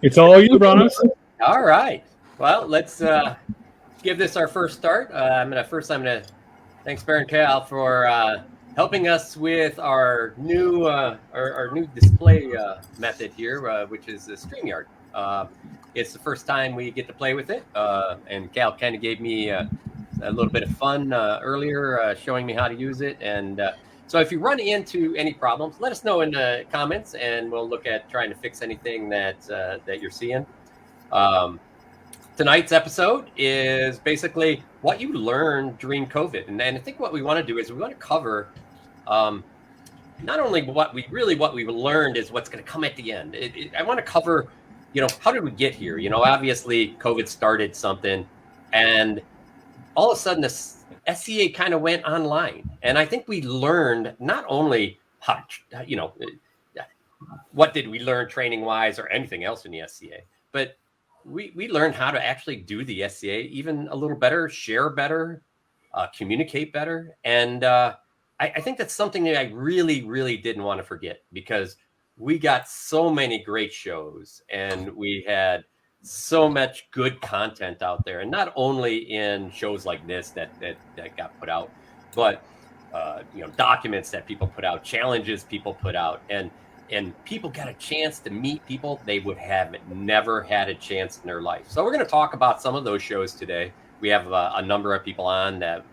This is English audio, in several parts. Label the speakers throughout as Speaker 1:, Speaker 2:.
Speaker 1: It's all you, Brannos.
Speaker 2: All right. Well, let's give this our first start. I'm gonna thanks Baron Cal for helping us with our new display method here, which is the StreamYard. It's the first time we get to play with it, and Cal kind of gave me a little bit of fun earlier, showing me how to use it. And so if you run into any problems, let us know in the comments, and we'll look at trying to fix anything that you're seeing. Tonight's episode is basically what you learned during COVID. And I think what we want to do is we want to cover not only what we learned is what's going to come at the end. I want to cover, how did we get here? Obviously COVID started something, and all of a sudden this SCA kind of went online. And I think we learned not only how, what did we learn training wise or anything else in the SCA, but we learned how to actually do the SCA even a little better, share better, communicate better. And I think that's something that I really, really didn't want to forget, because we got so many great shows and we had so much good content out there. And not only in shows like this that got put out, but documents that people put out, challenges people put out, and people got a chance to meet people they would have never had a chance in their life. So we're going to talk about some of those shows today. We have a number of people on that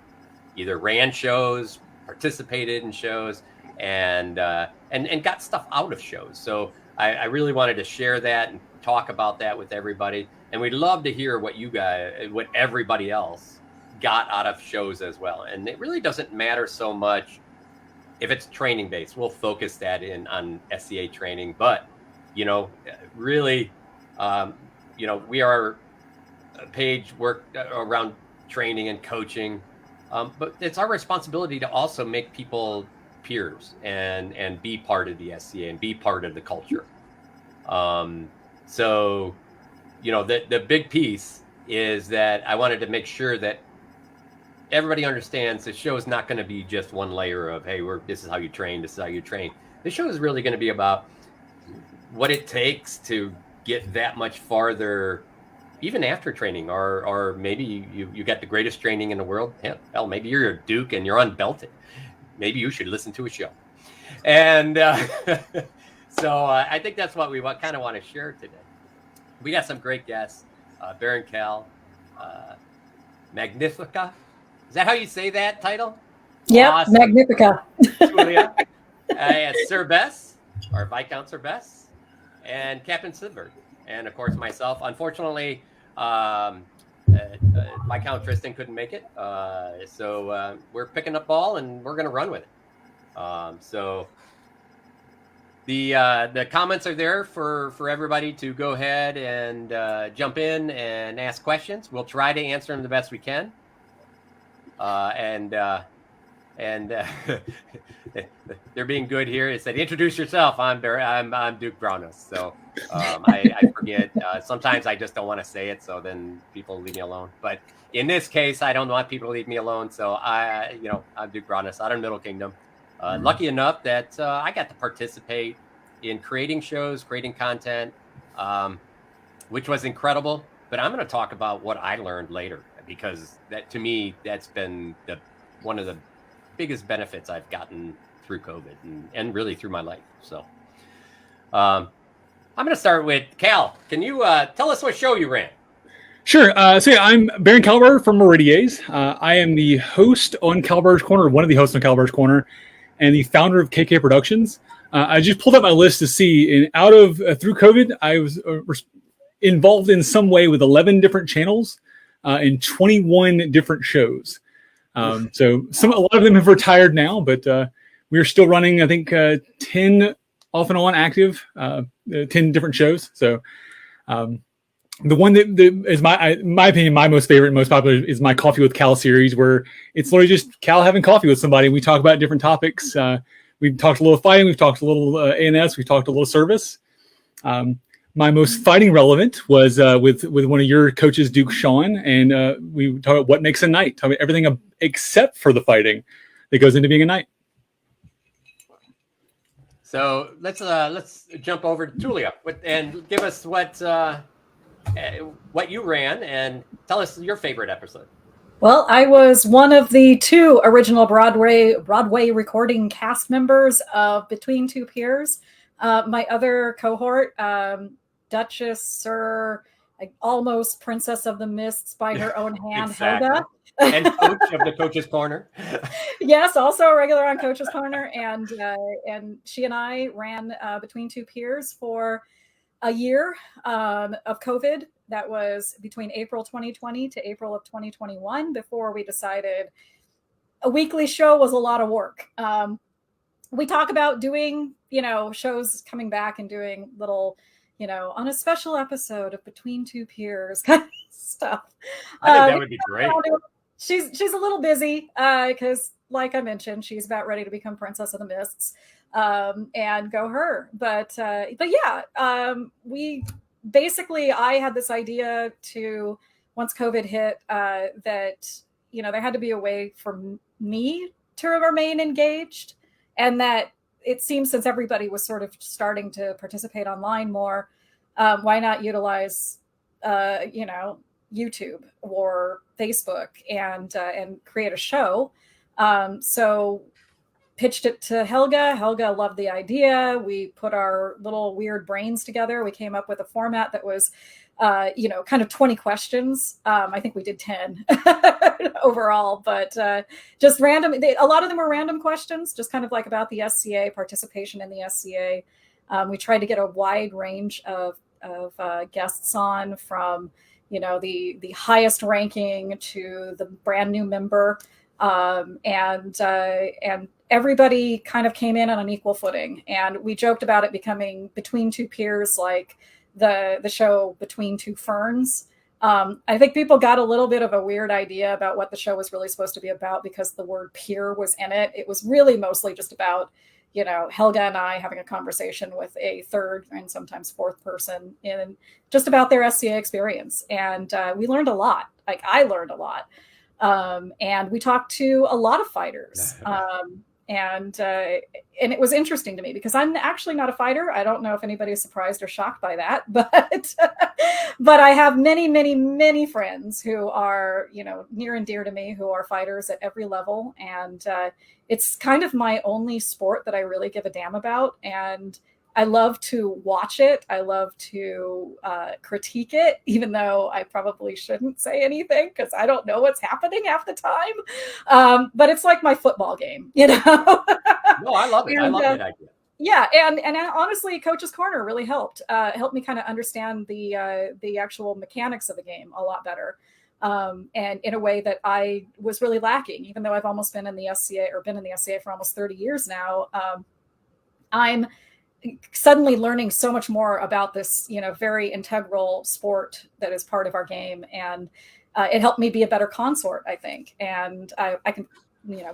Speaker 2: either ran shows, participated in shows, and got stuff out of shows. So I really wanted to share that and talk about that with everybody. And we'd love to hear what what everybody else got out of shows as well. And it really doesn't matter so much if it's training based. We'll focus that in on SCA training, but really, we are a page work around training and coaching, but it's our responsibility to also make people peers and be part of the SCA and be part of the culture. So, the big piece is that I wanted to make sure that everybody understands the show is not going to be just one layer of, hey, this is how you train, this is how you train. The show is really going to be about what it takes to get that much farther, even after training, or maybe you got the greatest training in the world. Hell, maybe you're a Duke and you're unbelted. Maybe you should listen to a show. And so I think that's what we kind of want to share today. We got some great guests, Baron Cal, Magnifica. Is that how you say that title?
Speaker 3: Yeah,
Speaker 2: awesome.
Speaker 3: Magnifica.
Speaker 2: Julia, Sir Bess, or Viscount Sir Bess, and Captain Sidberg, and of course myself. Unfortunately, Viscount Tristan couldn't make it, so we're picking up ball and we're going to run with it. So the comments are there for everybody to go ahead and jump in and ask questions. We'll try to answer them the best we can. And they're being good here. It said, introduce yourself. I'm Duke Brannos. So I forget. Sometimes I just don't want to say it, so then people leave me alone. But in this case, I don't want people to leave me alone. So I'm Duke Brannos out of Middle Kingdom. Lucky enough that I got to participate in creating shows, creating content, which was incredible. But I'm going to talk about what I learned later, because that, to me, that's been one of the biggest benefits I've gotten through COVID and really through my life. So I'm going to start with Cal. Can you tell us what show you ran?
Speaker 1: Sure. So yeah, I'm Baron Kalbardr from Meridies. I am the host on Kalbardr's Corner, one of the hosts on Kalbardr's Corner, and the founder of KK Productions. I just pulled up my list to see, and through COVID, I was involved in some way with 11 different channels and 21 different shows. So a lot of them have retired now, but we're still running, I think, 10 off and on active, 10 different shows. So the one that is my opinion, my most favorite, most popular is my Coffee with Cal series, where it's literally just Cal having coffee with somebody. We talk about different topics. We've talked a little fighting. We've talked a little A&S. We've talked a little service. My most fighting relevant was with one of your coaches, Duke Sean, and we talked about what makes a knight. Talk about everything except for the fighting that goes into being a knight.
Speaker 2: So let's jump over to Tulia and give us what you ran and tell us your favorite episode.
Speaker 3: Well, I was one of the 2 original Broadway recording cast members of Between Two Peers. My other cohort, Duchess, Sir, almost Princess of the Mists by her own hand,
Speaker 2: Exactly.
Speaker 3: Helga.
Speaker 2: And coach of the Coach's Corner.
Speaker 3: Yes, also a regular on Coach's Corner. And she and I ran Between Two Peers for a year of COVID. That was between April 2020 to April of 2021 before we decided a weekly show was a lot of work. We talk about doing, shows coming back and doing little, on a special episode of Between Two Peers kind of stuff.
Speaker 2: I think that would be great.
Speaker 3: She's a little busy because, like I mentioned, she's about ready to become Princess of the Mists. And go her. But yeah, we basically, I had this idea to, once COVID hit, that, there had to be a way for me to remain engaged, and that it seems since everybody was sort of starting to participate online more, why not utilize, YouTube or Facebook and create a show. So pitched it to Helga. Helga loved the idea. We put our little weird brains together. We came up with a format that was, kind of 20 questions. I think we did 10 overall, but just random. A lot of them were random questions, just kind of like about the SCA, participation in the SCA. We tried to get a wide range of guests on, from, the highest ranking to the brand new member. And everybody kind of came in on an equal footing, and we joked about it becoming Between Two Peers, like the show Between Two Ferns. I think people got a little bit of a weird idea about what the show was really supposed to be about because the word peer was in it. It was really mostly just about, Helga and I having a conversation with a third and sometimes fourth person in just about their SCA experience. And we learned a lot. Like, I learned a lot. And we talked to a lot of fighters. And it was interesting to me because I'm actually not a fighter. I don't know if anybody is surprised or shocked by that, but I have many, many, many friends who are, near and dear to me, who are fighters at every level. And it's kind of my only sport that I really give a damn about. And I love to watch it. I love to critique it, even though I probably shouldn't say anything because I don't know what's happening half the time. But it's like my football game,
Speaker 2: No, I love it. I love that idea.
Speaker 3: Yeah, and honestly, Coach's Corner really helped me kind of understand the actual mechanics of the game a lot better, and in a way that I was really lacking. Even though I've almost been in the SCA for almost 30 years now, I'm suddenly learning so much more about this, very integral sport that is part of our game. And it helped me be a better consort, I think. And I can,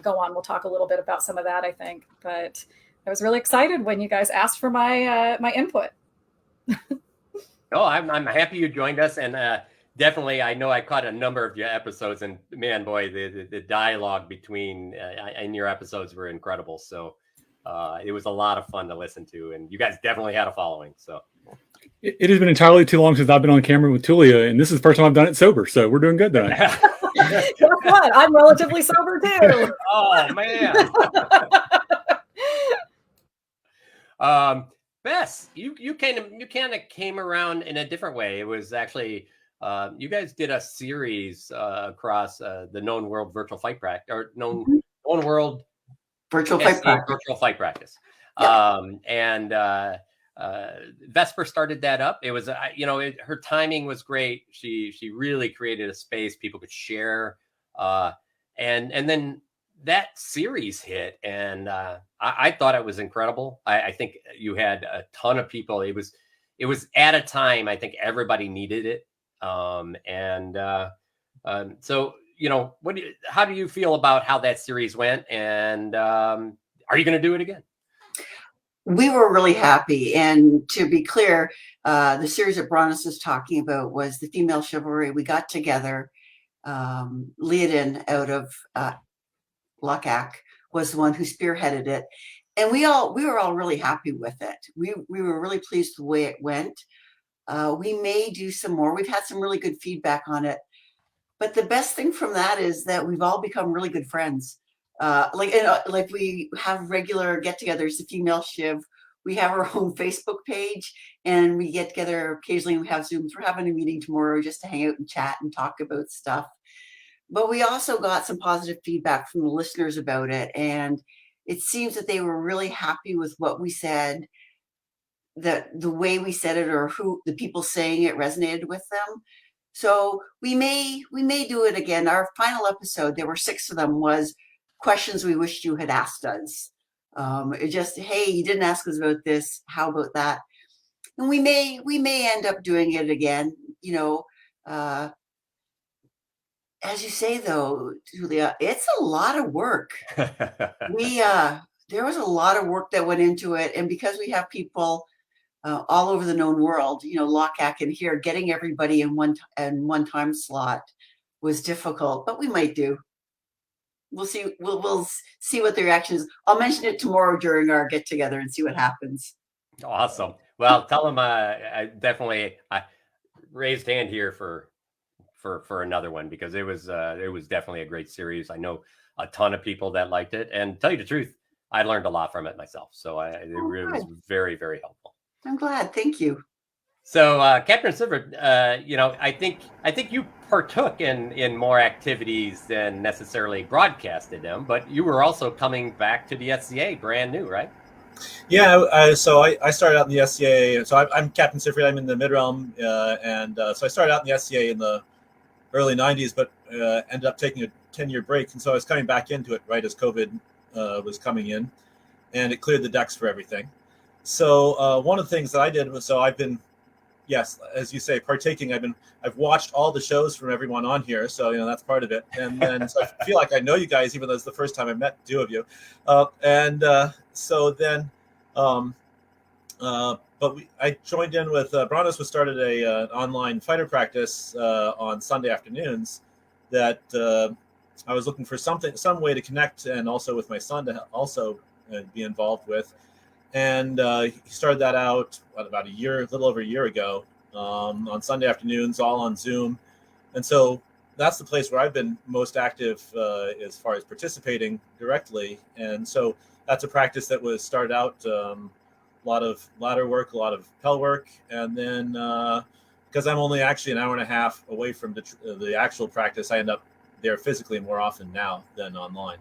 Speaker 3: go on. We'll talk a little bit about some of that, I think. But I was really excited when you guys asked for my my input.
Speaker 2: Oh, I'm happy you joined us. And definitely, I know I caught a number of your episodes. And man, boy, the dialogue between in your episodes were incredible. So it was a lot of fun to listen to, and you guys definitely had a following. So
Speaker 1: it has been entirely too long since I've been on camera with Tulia, and this is the first time I've done it sober. So we're doing good tonight.
Speaker 3: Guess what? I'm relatively sober too.
Speaker 2: Oh man. Bess, you kind of came around in a different way. It was actually you guys did a series across the Known World Virtual Fight Practice, or Known World
Speaker 4: Virtual Fight Practice.
Speaker 2: Yeah. And Vesper started that up. It was, her timing was great. She really created a space people could share. And then that series hit, and I thought it was incredible. I think you had a ton of people. It was at a time I think everybody needed it. So how do you feel about how that series went? And are you going to do it again?
Speaker 4: We were really happy. And to be clear, the series that Brannos is talking about was the female chivalry. We got together. Leodin out of Lukak was the one who spearheaded it. and we were all really happy with it. We were really pleased with the way it went. We may do some more. We've had some really good feedback on it. But the best thing from that is that we've all become really good friends. Like we have regular get-togethers, the Female Shiv. We have our own Facebook page, and we get together occasionally. We have Zooms. We're having a meeting tomorrow just to hang out and chat and talk about stuff. But we also got some positive feedback from the listeners about it, and it seems that they were really happy with what we said, that the way we said it, or who the people saying it resonated with them. So we may do it again. Our final episode, there were 6 of them, was questions we wished you had asked us. It just, hey, you didn't ask us about this. How about that? And we may end up doing it again. You know, as you say though, Julia, it's a lot of work. There was a lot of work that went into it, and because we have people all over the known world, you know, LOCAC and here, getting everybody in one time slot was difficult, but we might do. We'll see. We'll see what the reaction is. I'll mention it tomorrow during our get together and see what happens.
Speaker 2: Awesome. Well, tell them I definitely raised hand here for another one, because it was definitely a great series. I know a ton of people that liked it, and to tell you the truth, I learned a lot from it myself. So it really was very, very helpful.
Speaker 4: I'm glad. Thank you.
Speaker 2: So, Captain Silver, you know, I think you partook in more activities than necessarily broadcasted them, but you were also coming back to the SCA brand new, right?
Speaker 5: Yeah. So I started out in the SCA. So I'm Captain Siegfried. I'm in the mid-realm, and so I started out in the SCA in the early 90s, but ended up taking a 10-year break, and so I was coming back into it right as COVID was coming in, and it cleared the decks for everything. So one of the things that I did was, so I've been, yes, as you say, partaking. I've watched all the shows from everyone on here, so you know that's part of it. And then so I feel like I know you guys, even though it's the first time I met the 2 of you. So then, but I joined in with Brannos. Was started an online fighter practice on Sunday afternoons that I was looking for some way to connect, and also with my son to also be involved with. And he started that out about a little over a year ago, on Sunday afternoons, all on Zoom. And so that's the place where I've been most active as far as participating directly. And so that's a practice that was started out a lot of ladder work, a lot of Pel work. And then because I'm only actually an hour and a half away from the actual practice, I end up there physically more often now than online.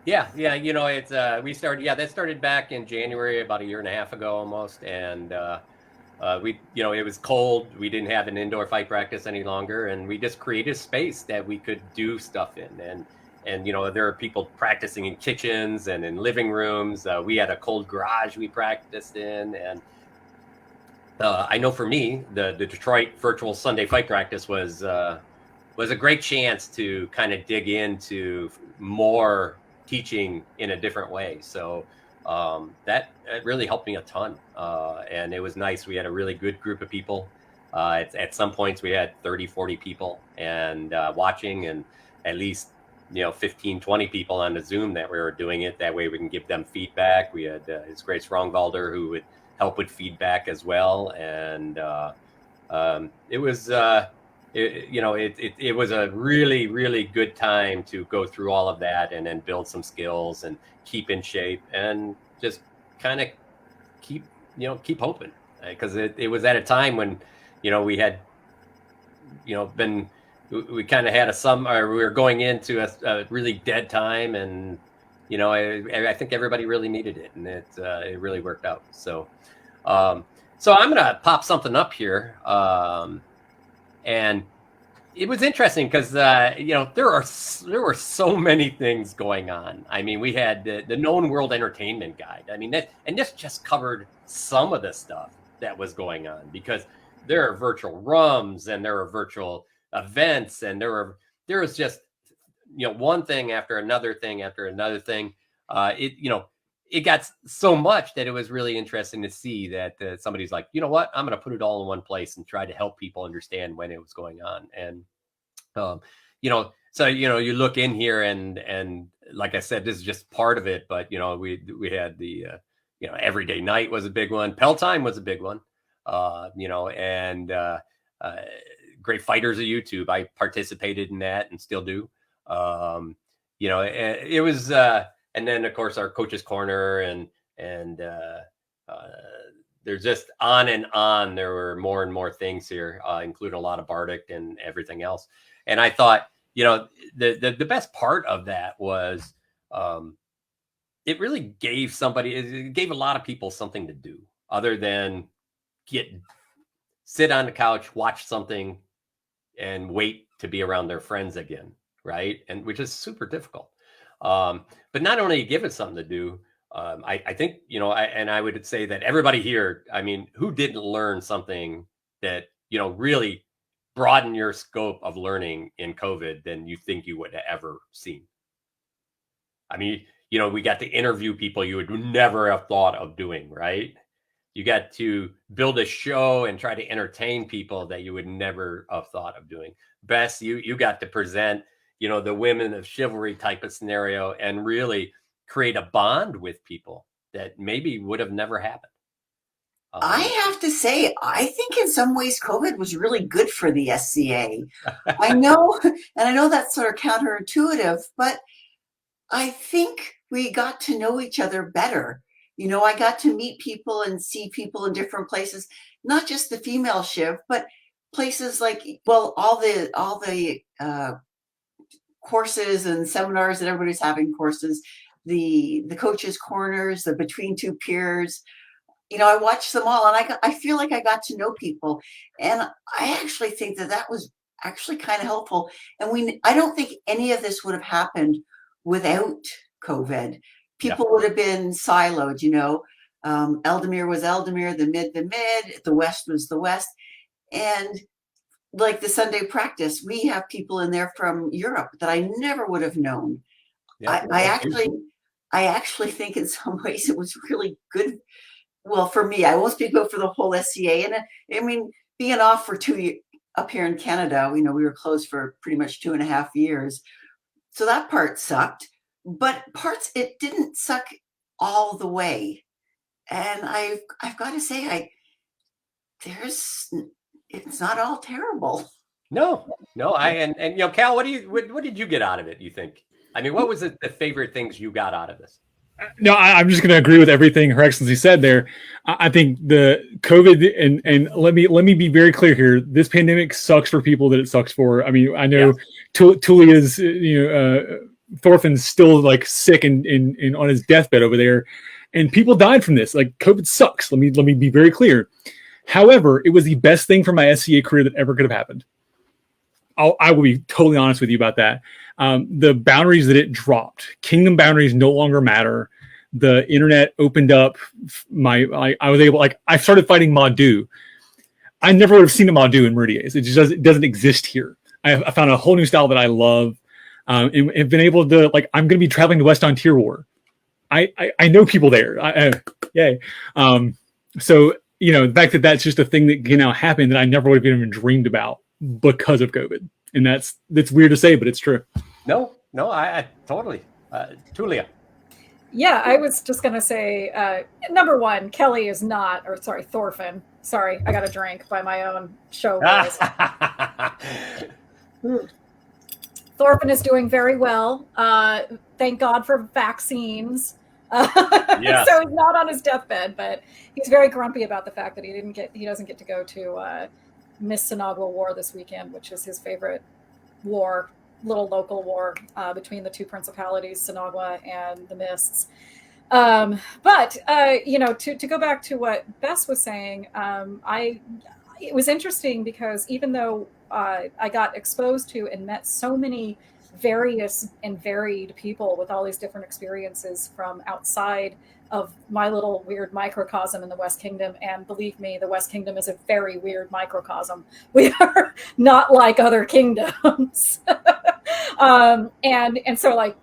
Speaker 2: Yeah, you know, it's that started back in January, about a year and a half ago almost, and we, you know, it was cold. We didn't have an indoor fight practice any longer, and we just created a space that we could do stuff in, and you know, there are people practicing in kitchens and in living rooms. We had a cold garage we practiced in, and I know for me, the Detroit virtual Sunday fight practice was a great chance to kind of dig into more teaching in a different way. So that really helped me a ton. And it was nice. We had a really good group of people. At some points we had 30, 40 people and watching, and at least, you know, 15, 20 people on the Zoom that we were doing it. That way we can give them feedback. We had His Grace Balder who would help with feedback as well. And it was, it was a really, really good time to go through all of that and then build some skills and keep in shape and just kind of keep hoping, because it was at a time when, you know, we had, you know, we kind of had we were going into a really dead time, and, you know, I think everybody really needed it, and it really worked out. So, so I'm going to pop something up here. And it was interesting because, you know, there were so many things going on. I mean, we had the Known World Entertainment Guide. I mean, this just covered some of the stuff that was going on, because there are virtual rums and there are virtual events, and there was just, you know, one thing after another thing after another thing. It got so much that it was really interesting to see that somebody's like, you know what, I'm going to put it all in one place and try to help people understand when it was going on. And, you know, so, you know, you look in here and like I said, this is just part of it. But we had the everyday night was a big one. Pell time was a big one. And Great Fighters of YouTube. I participated in that and still do. It was, and then of course our Coach's Corner and there's just on and on. There were more and more things here, including a lot of Bardic and everything else. And I thought, the best part of that was it really gave it gave a lot of people something to do other than sit on the couch, watch something, and wait to be around their friends again, right? And which is super difficult. But not only give it something to do, I think, and I would say that everybody here, I mean, who didn't learn something that, really broaden your scope of learning in COVID than you think you would have ever seen? I mean, we got to interview people you would never have thought of doing, right? You got to build a show and try to entertain people that you would never have thought of doing. Bess, you got to present, the women of chivalry type of scenario and really create a bond with people that maybe would have never happened.
Speaker 4: I have to say, I think in some ways COVID was really good for the SCA. I know that's sort of counterintuitive, but I think we got to know each other better. I got to meet people and see people in different places, not just the female Shiv, but places like, all the courses and seminars that everybody's having, courses, the coaches' corners, the between two peers. I watched them all, and I feel like I got to know people, and I actually think that was actually kind of helpful. And I don't think any of this would have happened without COVID. People would have been siloed, Eldemir was Eldemir, the mid, the West was the West. And like the Sunday practice, we have people in there from Europe that I never would have known. Yeah, I actually think in some ways it was really good. Well, for me, I won't speak about for the whole SCA. And I mean, being off for 2 years up here in Canada, we were closed for pretty much 2.5 years. So that part sucked. But it didn't suck all the way. And I've got to say, it's not all terrible.
Speaker 2: No. Cal, what did you get out of it, you think? I mean, what was the favorite things you got out of this?
Speaker 1: No, I'm just going to agree with everything Her Excellency said there. I think the COVID and let me be very clear here. This pandemic sucks for people that it sucks for. I mean, I know Tulia's, Thorfinn's still like sick and on his deathbed over there, and people died from this. Like, COVID sucks. Let me be very clear. However, it was the best thing for my SCA career that ever could have happened. I will be totally honest with you about that. The boundaries that it dropped, kingdom boundaries no longer matter. The internet opened up. I was able, I started fighting Madu. I never would have seen a Madu in Meridia's. It doesn't exist here. I found a whole new style that I love. And have been able to, I'm going to be traveling to West on Tier War. I know people there. Yay. So, the fact that that's just a thing that can now happen that I never would have even dreamed about because of COVID. And that's weird to say, but it's true.
Speaker 2: No, I totally. Tulia.
Speaker 3: Yeah, I was just going to say, number one, Kelly is not, or sorry, Thorfinn. Sorry, I got a drink by my own show. Thorfinn is doing very well. Thank God for vaccines.
Speaker 2: Yes.
Speaker 3: So he's not on his deathbed, but he's very grumpy about the fact that he doesn't get to go to Miss Sinagua War this weekend, which is his favorite war, little local war between the two principalities, Sinagua and the Mists. But to go back to what Bess was saying, it was interesting because even though I got exposed to and met so many various and varied people with all these different experiences from outside of my little weird microcosm in the West Kingdom. And believe me, the West Kingdom is a very weird microcosm. We are not like other kingdoms. And so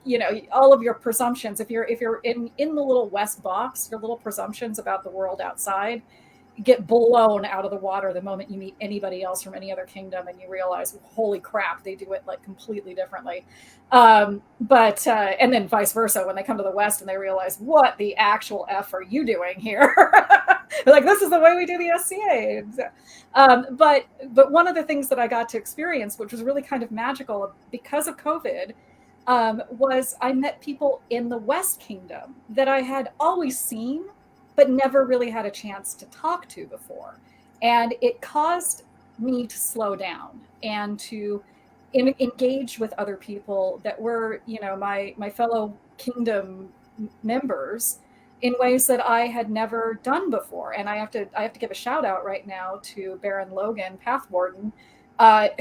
Speaker 3: all of your presumptions, if you're in the little West box, your little presumptions about the world outside, get blown out of the water the moment you meet anybody else from any other kingdom, and you realize, holy crap, they do it like completely differently. And then vice versa, when they come to the West and they realize, what the actual F are you doing here? They're like, this is the way we do the SCA. But one of the things that I got to experience, which was really kind of magical because of COVID, was I met people in the West Kingdom that I had always seen, but never really had a chance to talk to before. And it caused me to slow down and to engage with other people that were, my fellow kingdom members in ways that I had never done before. And I have to give a shout out right now to Baron Logan, Pathwarden,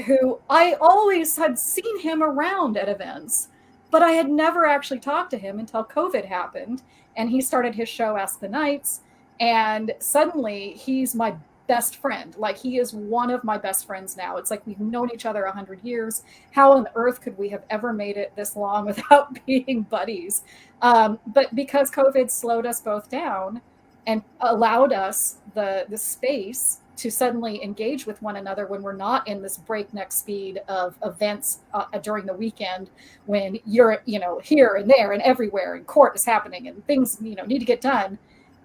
Speaker 3: who I always had seen him around at events, but I had never actually talked to him until COVID happened. And he started his show, Ask the Knights. And suddenly he's my best friend. Like, he is one of my best friends now. It's like we've known each other 100 years. How on earth could we have ever made it this long without being buddies? But because COVID slowed us both down and allowed us the space to suddenly engage with one another when we're not in this breakneck speed of events during the weekend, when you're, here and there and everywhere, and court is happening and things, need to get done.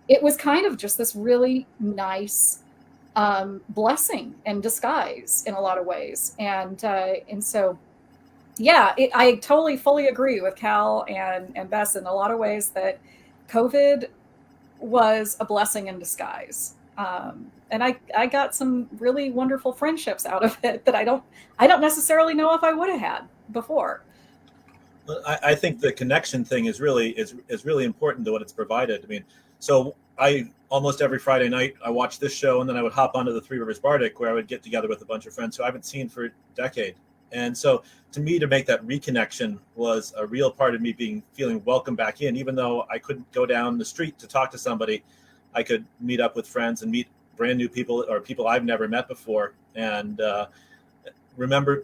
Speaker 3: It was kind of just this really nice blessing and disguise in a lot of ways. And so, yeah, I totally fully agree with Cal and Bess in a lot of ways that COVID was a blessing in disguise. And I got some really wonderful friendships out of it that I don't necessarily know if I would have had before.
Speaker 5: I think the connection thing is really important to what it's provided. I mean, so I almost every Friday night I watched this show, and then I would hop onto the Three Rivers Bardic, where I would get together with a bunch of friends who I haven't seen for a decade. And so to me, to make that reconnection was a real part of me feeling welcome back in, even though I couldn't go down the street to talk to somebody. I could meet up with friends and meet brand new people or people I've never met before, and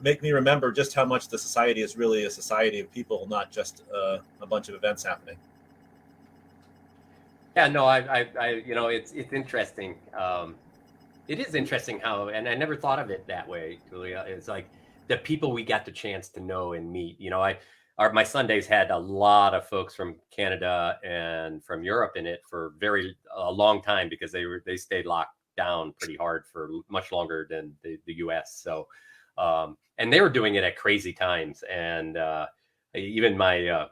Speaker 5: make me remember just how much the society is really a society of people, not just a bunch of events happening.
Speaker 2: Yeah, no, I it's interesting. It is interesting how, and I never thought of it that way, Julia. It's like the people we got the chance to know and meet. My Sundays had a lot of folks from Canada and from Europe in it for a long time, because they stayed locked down pretty hard for much longer than the US. So, and they were doing it at crazy times. And even my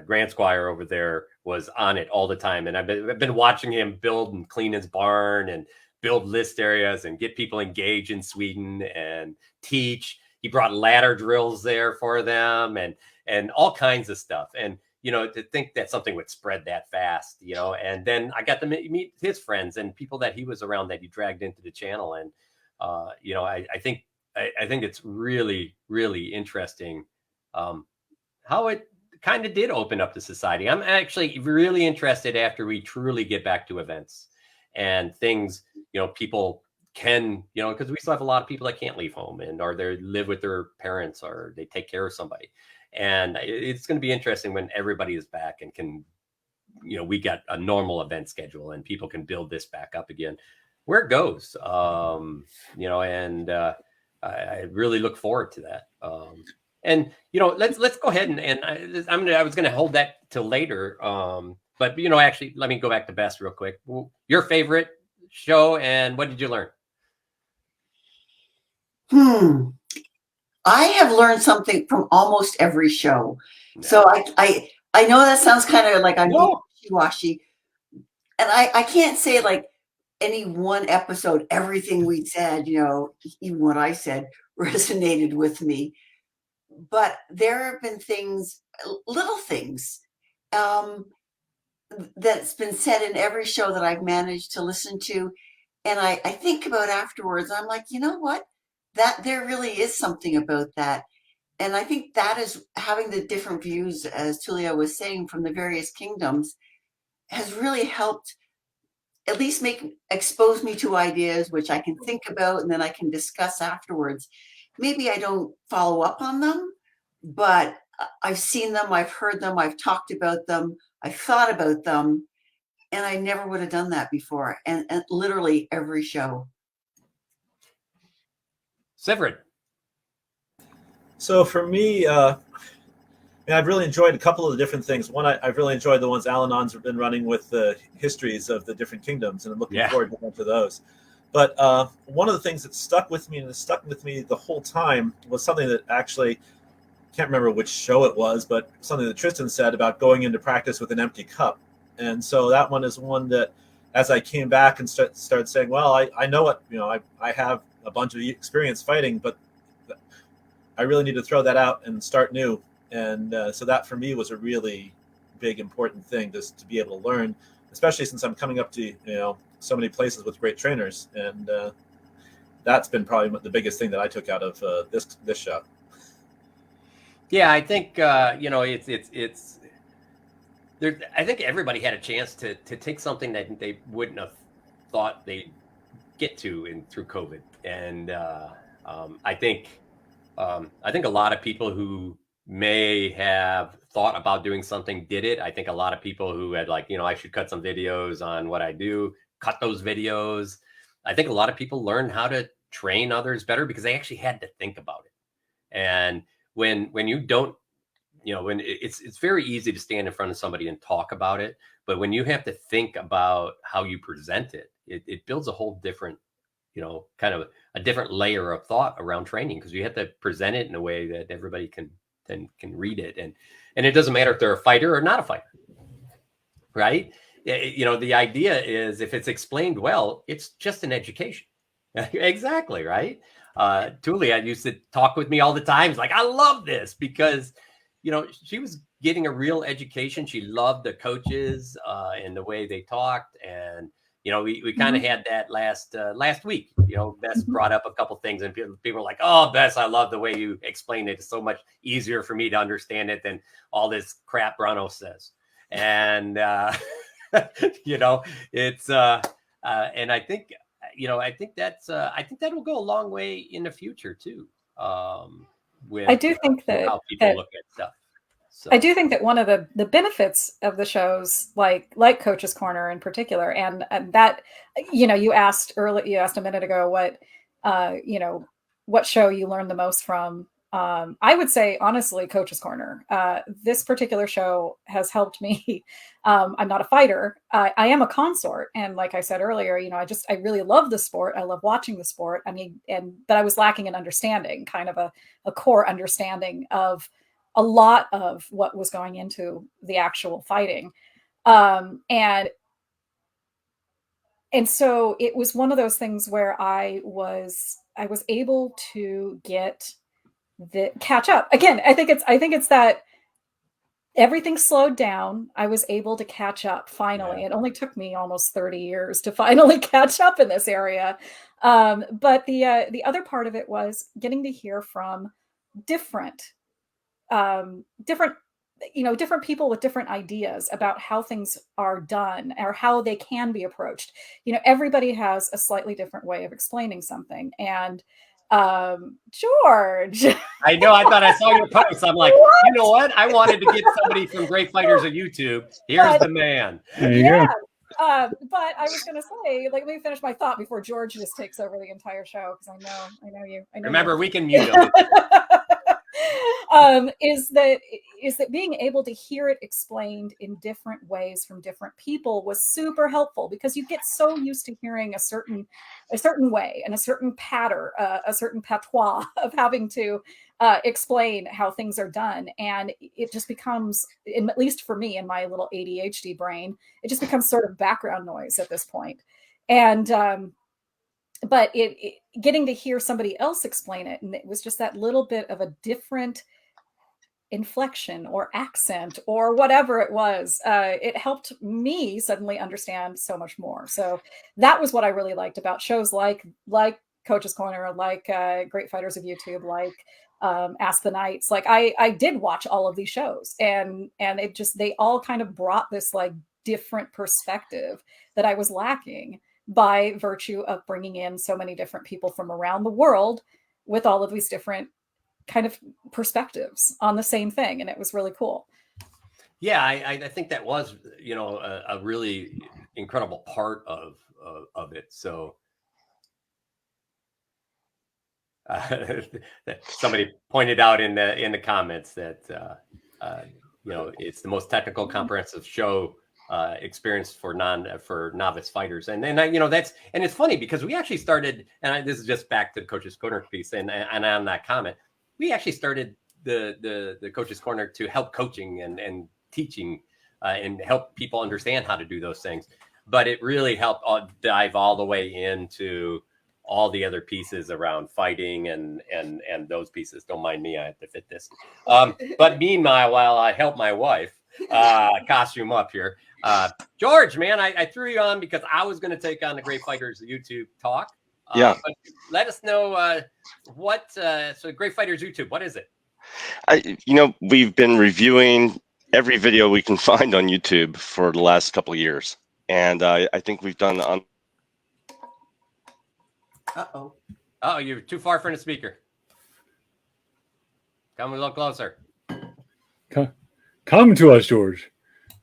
Speaker 2: Grand Squire over there was on it all the time. And I've been watching him build and clean his barn and build list areas and get people engaged in Sweden and teach. He brought ladder drills there for them and all kinds of stuff. And, to think that something would spread that fast, and then I got to meet his friends and people that he was around that he dragged into the channel. And, I think it's really, really interesting how it kind of did open up the society. I'm actually really interested after we truly get back to events and things, people can, because we still have a lot of people that can't leave home or they live with their parents or they take care of somebody. And it's going to be interesting when everybody is back and can, we got a normal event schedule and people can build this back up again, where it goes, and I really look forward to that. And let's go ahead and I was going to hold that till later. But actually, let me go back to Bess real quick. Your favorite show and what did you learn?
Speaker 4: I have learned something from almost every show. Yeah. So I know that sounds kind of like I'm wishy-washy, and I can't say like any one episode, everything we said, even what I said resonated with me. But there have been things, little things, that's been said in every show that I've managed to listen to. And I think about afterwards, I'm like, you know what? That there really is something about that. And I think that is having the different views, as Tulia was saying, from the various kingdoms has really helped at least expose me to ideas which I can think about and then I can discuss afterwards. Maybe I don't follow up on them, but I've seen them, I've heard them, I've talked about them, I've thought about them. and I never would have done that before. And literally every show.
Speaker 2: Severin.
Speaker 5: So for me, I've really enjoyed a couple of the different things. One, I've really enjoyed the ones Al-Anon's have been running with the histories of the different kingdoms, and I'm looking forward to going to those. But one of the things that stuck with me, and has stuck with me the whole time, was something that actually, can't remember which show it was, but something that Tristan said about going into practice with an empty cup. And so that one is one that, as I came back and started saying, well, I know what, I have a bunch of experience fighting, but I really need to throw that out and start new. And so that for me was a really big, important thing, just to be able to learn, especially since I'm coming up to, so many places with great trainers. And that's been probably the biggest thing that I took out of this show.
Speaker 2: Yeah, I think, it's there. I think everybody had a chance to take something that they wouldn't have thought they'd get to through COVID. And I think a lot of people who may have thought about doing something did it. I think a lot of people who had I should cut some videos on what I do, cut those videos. I think a lot of people learned how to train others better because they actually had to think about it. And when you don't, when it's very easy to stand in front of somebody and talk about it, but when you have to think about how you present it, it builds a whole different, kind of a different layer of thought around training, because you have to present it in a way that everybody can read it. And it doesn't matter if they're a fighter or not a fighter, right? The idea is, if it's explained well, it's just an education. Exactly, right? Tulia used to talk with me all the time. It's like, I love this because, she was getting a real education. She loved the coaches and the way they talked. And, we kind of had that last week. Bess brought up a couple things, and people were like, oh, Bess, I love the way you explain it. It's so much easier for me to understand it than all this crap Brannos says. And, it's and I think, I think that will go a long way in the future too. With
Speaker 3: I do think
Speaker 2: how people look at stuff. So.
Speaker 3: I do think that one of the benefits of the shows, like Coach's Corner in particular, and that, you asked a minute ago what show you learned the most from. I would say, honestly, Coach's Corner. This particular show has helped me. I'm not a fighter. I am a consort. And like I said earlier, I really love the sport. I love watching the sport. I mean, but I was lacking in understanding, kind of a core understanding of a lot of what was going into the actual fighting. And so it was one of those things where I was able to catch up again. I think it's that everything slowed down. I was able to catch up finally. Yeah. It only took me almost 30 years to finally catch up in this area. But the other part of it was getting to hear from different people with different ideas about how things are done or how they can be approached. Everybody has a slightly different way of explaining something. And George,
Speaker 2: I know, I thought I saw your post. I'm like, what? You know what? I wanted to get somebody from Great Fighters of YouTube. Here's the man.
Speaker 1: There you go.
Speaker 3: But I was going to say, let me finish my thought before George just takes over the entire show, because I know you.
Speaker 2: Remember, we can mute him.
Speaker 3: Is that being able to hear it explained in different ways from different people was super helpful, because you get so used to hearing a certain way and a certain patter, a certain patois of having to explain how things are done, and it just becomes, at least for me in my little ADHD brain, it just becomes sort of background noise at this point. And but getting to hear somebody else explain it, and it was just that little bit of a different inflection or accent or whatever it was, it helped me suddenly understand so much more. So that was what I really liked about shows like Coach's Corner, like Great Fighters of YouTube, like Ask the Knights. Like I did watch all of these shows, and they all kind of brought this like different perspective that I was lacking, by virtue of bringing in so many different people from around the world with all of these different kind of perspectives on the same thing. And it was really cool.
Speaker 2: Yeah, I think that was, a really incredible part of it. So somebody pointed out in the comments that it's the most technical, comprehensive show experience for novice fighters, and then it's funny because we actually started, and this is just back to the Coach's Corner piece, and on that comment, we actually started the Coach's Corner to help coaching and teaching and help people understand how to do those things, but it really helped dive all the way into all the other pieces around fighting and those pieces. Don't mind me, I have to fit this. But meanwhile, while I help my wife costume up here, George, man, I threw you on because I was going to take on the Great Fighters YouTube talk.
Speaker 6: Yeah.
Speaker 2: But let us know so Great Fighters YouTube, what is it?
Speaker 6: We've been reviewing every video we can find on YouTube for the last couple of years. And I think we've done
Speaker 4: Uh-oh.
Speaker 2: Oh, you're too far from the speaker. Come a little closer.
Speaker 1: Come to us, George.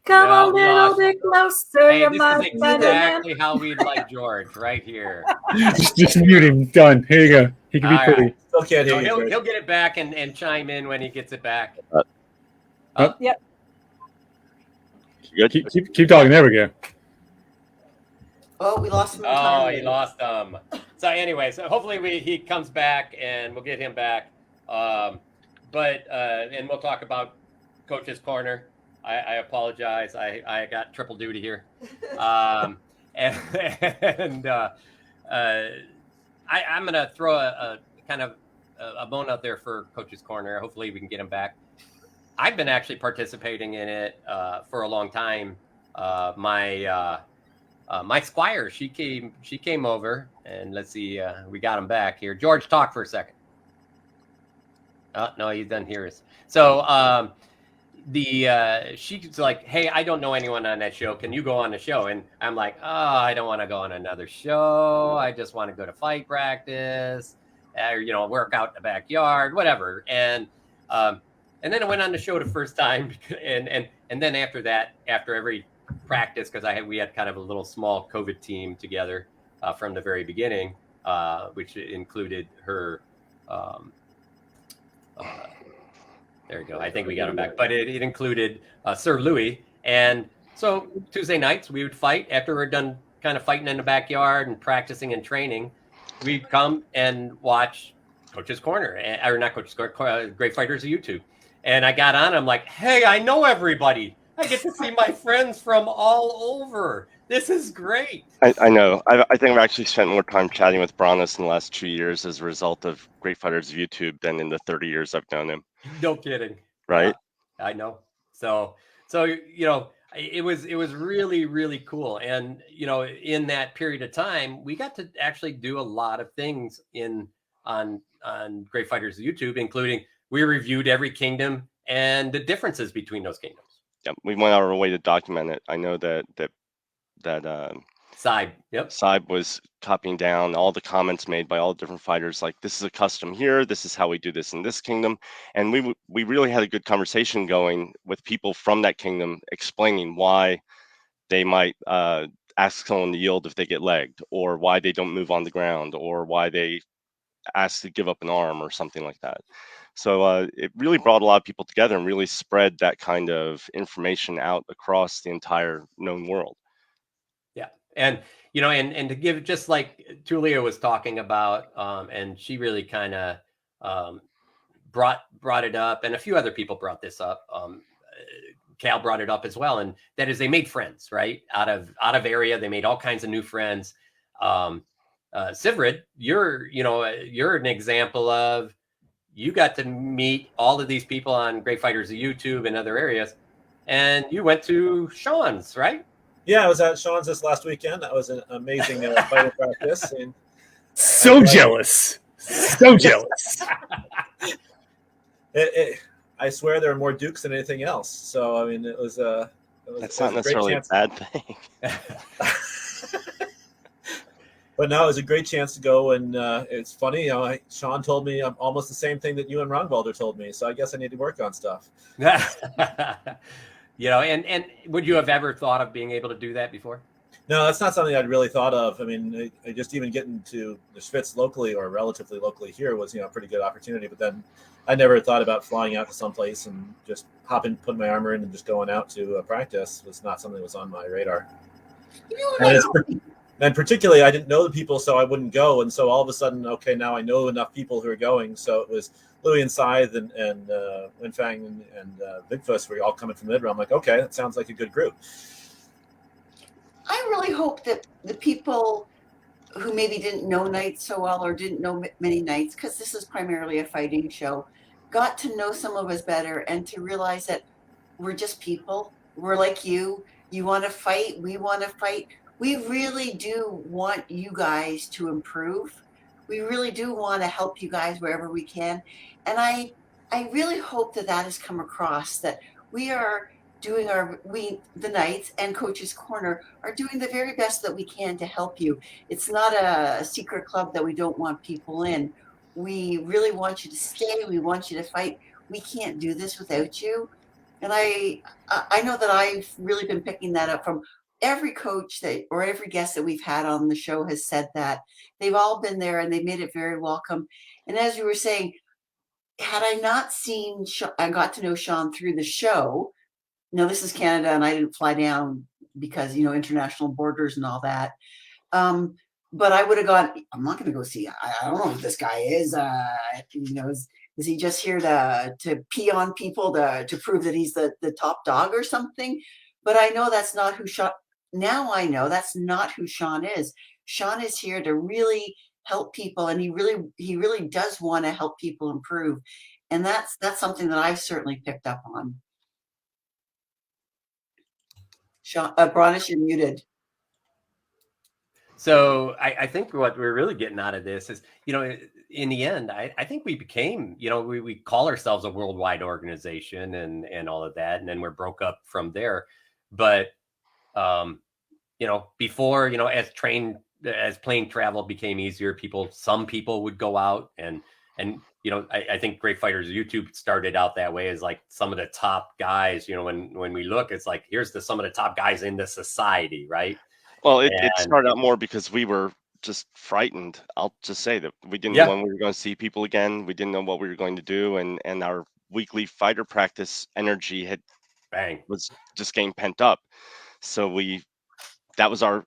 Speaker 3: Come
Speaker 2: No,
Speaker 3: a little bit closer.
Speaker 2: Hey,
Speaker 3: you
Speaker 2: this
Speaker 3: might
Speaker 2: is
Speaker 3: find a man.
Speaker 2: exactly how we'd like George, right here.
Speaker 1: just mute him. Done. Here you go. He can be
Speaker 2: All
Speaker 1: pretty.
Speaker 2: right.
Speaker 5: Still can't
Speaker 2: So
Speaker 5: hear you. George.
Speaker 2: he'll get it back and chime in when he gets it back.
Speaker 3: Yep.
Speaker 6: good.
Speaker 1: Keep talking. There we go.
Speaker 4: Oh, we lost him.
Speaker 2: Oh,
Speaker 4: entirely.
Speaker 2: he lost him. So anyway, so hopefully he comes back and we'll get him back. And we'll talk about Coach's Corner. I apologize. I got triple duty here. I'm going to throw a kind of a bone out there for Coach's Corner. Hopefully we can get him back. I've been actually participating in it for a long time. My squire, she came over, and let's see, we got him back here. George, talk for a second. Oh, no, he's done here. So she's like, hey, I don't know anyone on that show. Can you go on the show? And I'm like, oh, I don't want to go on another show. I just want to go to fight practice, or work out in the backyard, whatever. And then I went on the show the first time, and then after that, after every practice, because we had kind of a little small COVID team together from the very beginning, which included her. There you go. I think we got him back, but it included Sir Louis, and so Tuesday nights we would fight after we're done kind of fighting in the backyard and practicing and training. We'd come and watch Coach's Corner, or not Coach's Corner, Great Fighters of YouTube, and I got on. I'm like, hey, I know everybody. I get to see my friends from all over. This is great.
Speaker 6: I know. I think I've actually spent more time chatting with Brannos in the last 2 years as a result of Great Fighters of YouTube than in the 30 years I've known him.
Speaker 2: No kidding.
Speaker 6: Right?
Speaker 2: I know. So it was really, really cool. And in that period of time, we got to actually do a lot of things on Great Fighters of YouTube, including we reviewed every kingdom and the differences between those kingdoms.
Speaker 6: Yeah, we went out of our way to document it. I know that
Speaker 2: Saib, yep.
Speaker 6: Saib was copying down all the comments made by all the different fighters, like this is a custom here, this is how we do this in this kingdom, and we really had a good conversation going with people from that kingdom, explaining why they might ask someone to yield if they get legged, or why they don't move on the ground, or why they ask to give up an arm or something like that. So it really brought a lot of people together and really spread that kind of information out across the entire known world.
Speaker 2: Yeah. And, and to give, just like Tulia was talking about, and she really kind of brought it up, and a few other people brought this up. Cal brought it up as well. And that is, they made friends, right? Out of area, they made all kinds of new friends. Sivrid, you're an example of, you got to meet all of these people on Great Fighters of YouTube and other areas, and you went to Sean's, right?
Speaker 5: Yeah, I was at Sean's this last weekend. That was an amazing fighter practice. And
Speaker 1: So jealous.
Speaker 5: I swear there are more Dukes than anything else. So I mean, it was
Speaker 6: That's not necessarily a bad thing.
Speaker 5: But no, it was a great chance to go, and it's funny. Sean told me almost the same thing that you and Rangvalder told me. So I guess I need to work on stuff.
Speaker 2: And would you have ever thought of being able to do that before?
Speaker 5: No, that's not something I'd really thought of. I mean, I just even getting to the Schwitz locally or relatively locally here was, a pretty good opportunity. But then I never thought about flying out to someplace and just hopping, putting my armor in and just going out to practice. Was not something that was on my radar. And particularly, I didn't know the people, so I wouldn't go. And so all of a sudden, okay, now I know enough people who are going. So it was Louis and Scythe and Winfang and Bigfuss were all coming from the mid-realm. I'm like, okay, that sounds like a good group.
Speaker 4: I really hope that the people who maybe didn't know Knights so well or didn't know many Knights, because this is primarily a fighting show, got to know some of us better and to realize that we're just people. We're like you. You want to fight. We want to fight. We really do want you guys to improve. We really do want to help you guys wherever we can. And I really hope that has come across, that we are doing the Knights and Coach's Corner are doing the very best that we can to help you. It's not a secret club that we don't want people in. We really want you to stay. We want you to fight. We can't do this without you. And I know that I've really been picking that up from every coach or every guest that we've had on the show has said that. They've all been there and they made it very welcome. And as you were saying, had I not seen, I got to know Sean through the show. No, this is Canada, and I didn't fly down because, international borders and all that. But I would have gone, I'm not going to go see, I don't know who this guy is. Is he just here to pee on people to prove that he's the top dog or something? But I know that's not who Sean, now I know that's not who Sean is. Sean is here to really help people, and he really does want to help people improve. And that's something that I've certainly picked up on. Sean, Brannos, you're muted.
Speaker 2: So I think what we're really getting out of this is, in the end, I think we became, we call ourselves a worldwide organization and all of that, and then we're broke up from there. But, before, as plane travel became easier, some people would go out and I think Great Fighters YouTube started out that way, as like some of the top guys, when we look, it's like, here's some of the top guys in the society, right?
Speaker 6: Well, it started out more because we were just frightened. I'll just say that we didn't know when we were going to see people again. We didn't know what we were going to do, and our weekly fighter practice energy was just getting pent up. So that was our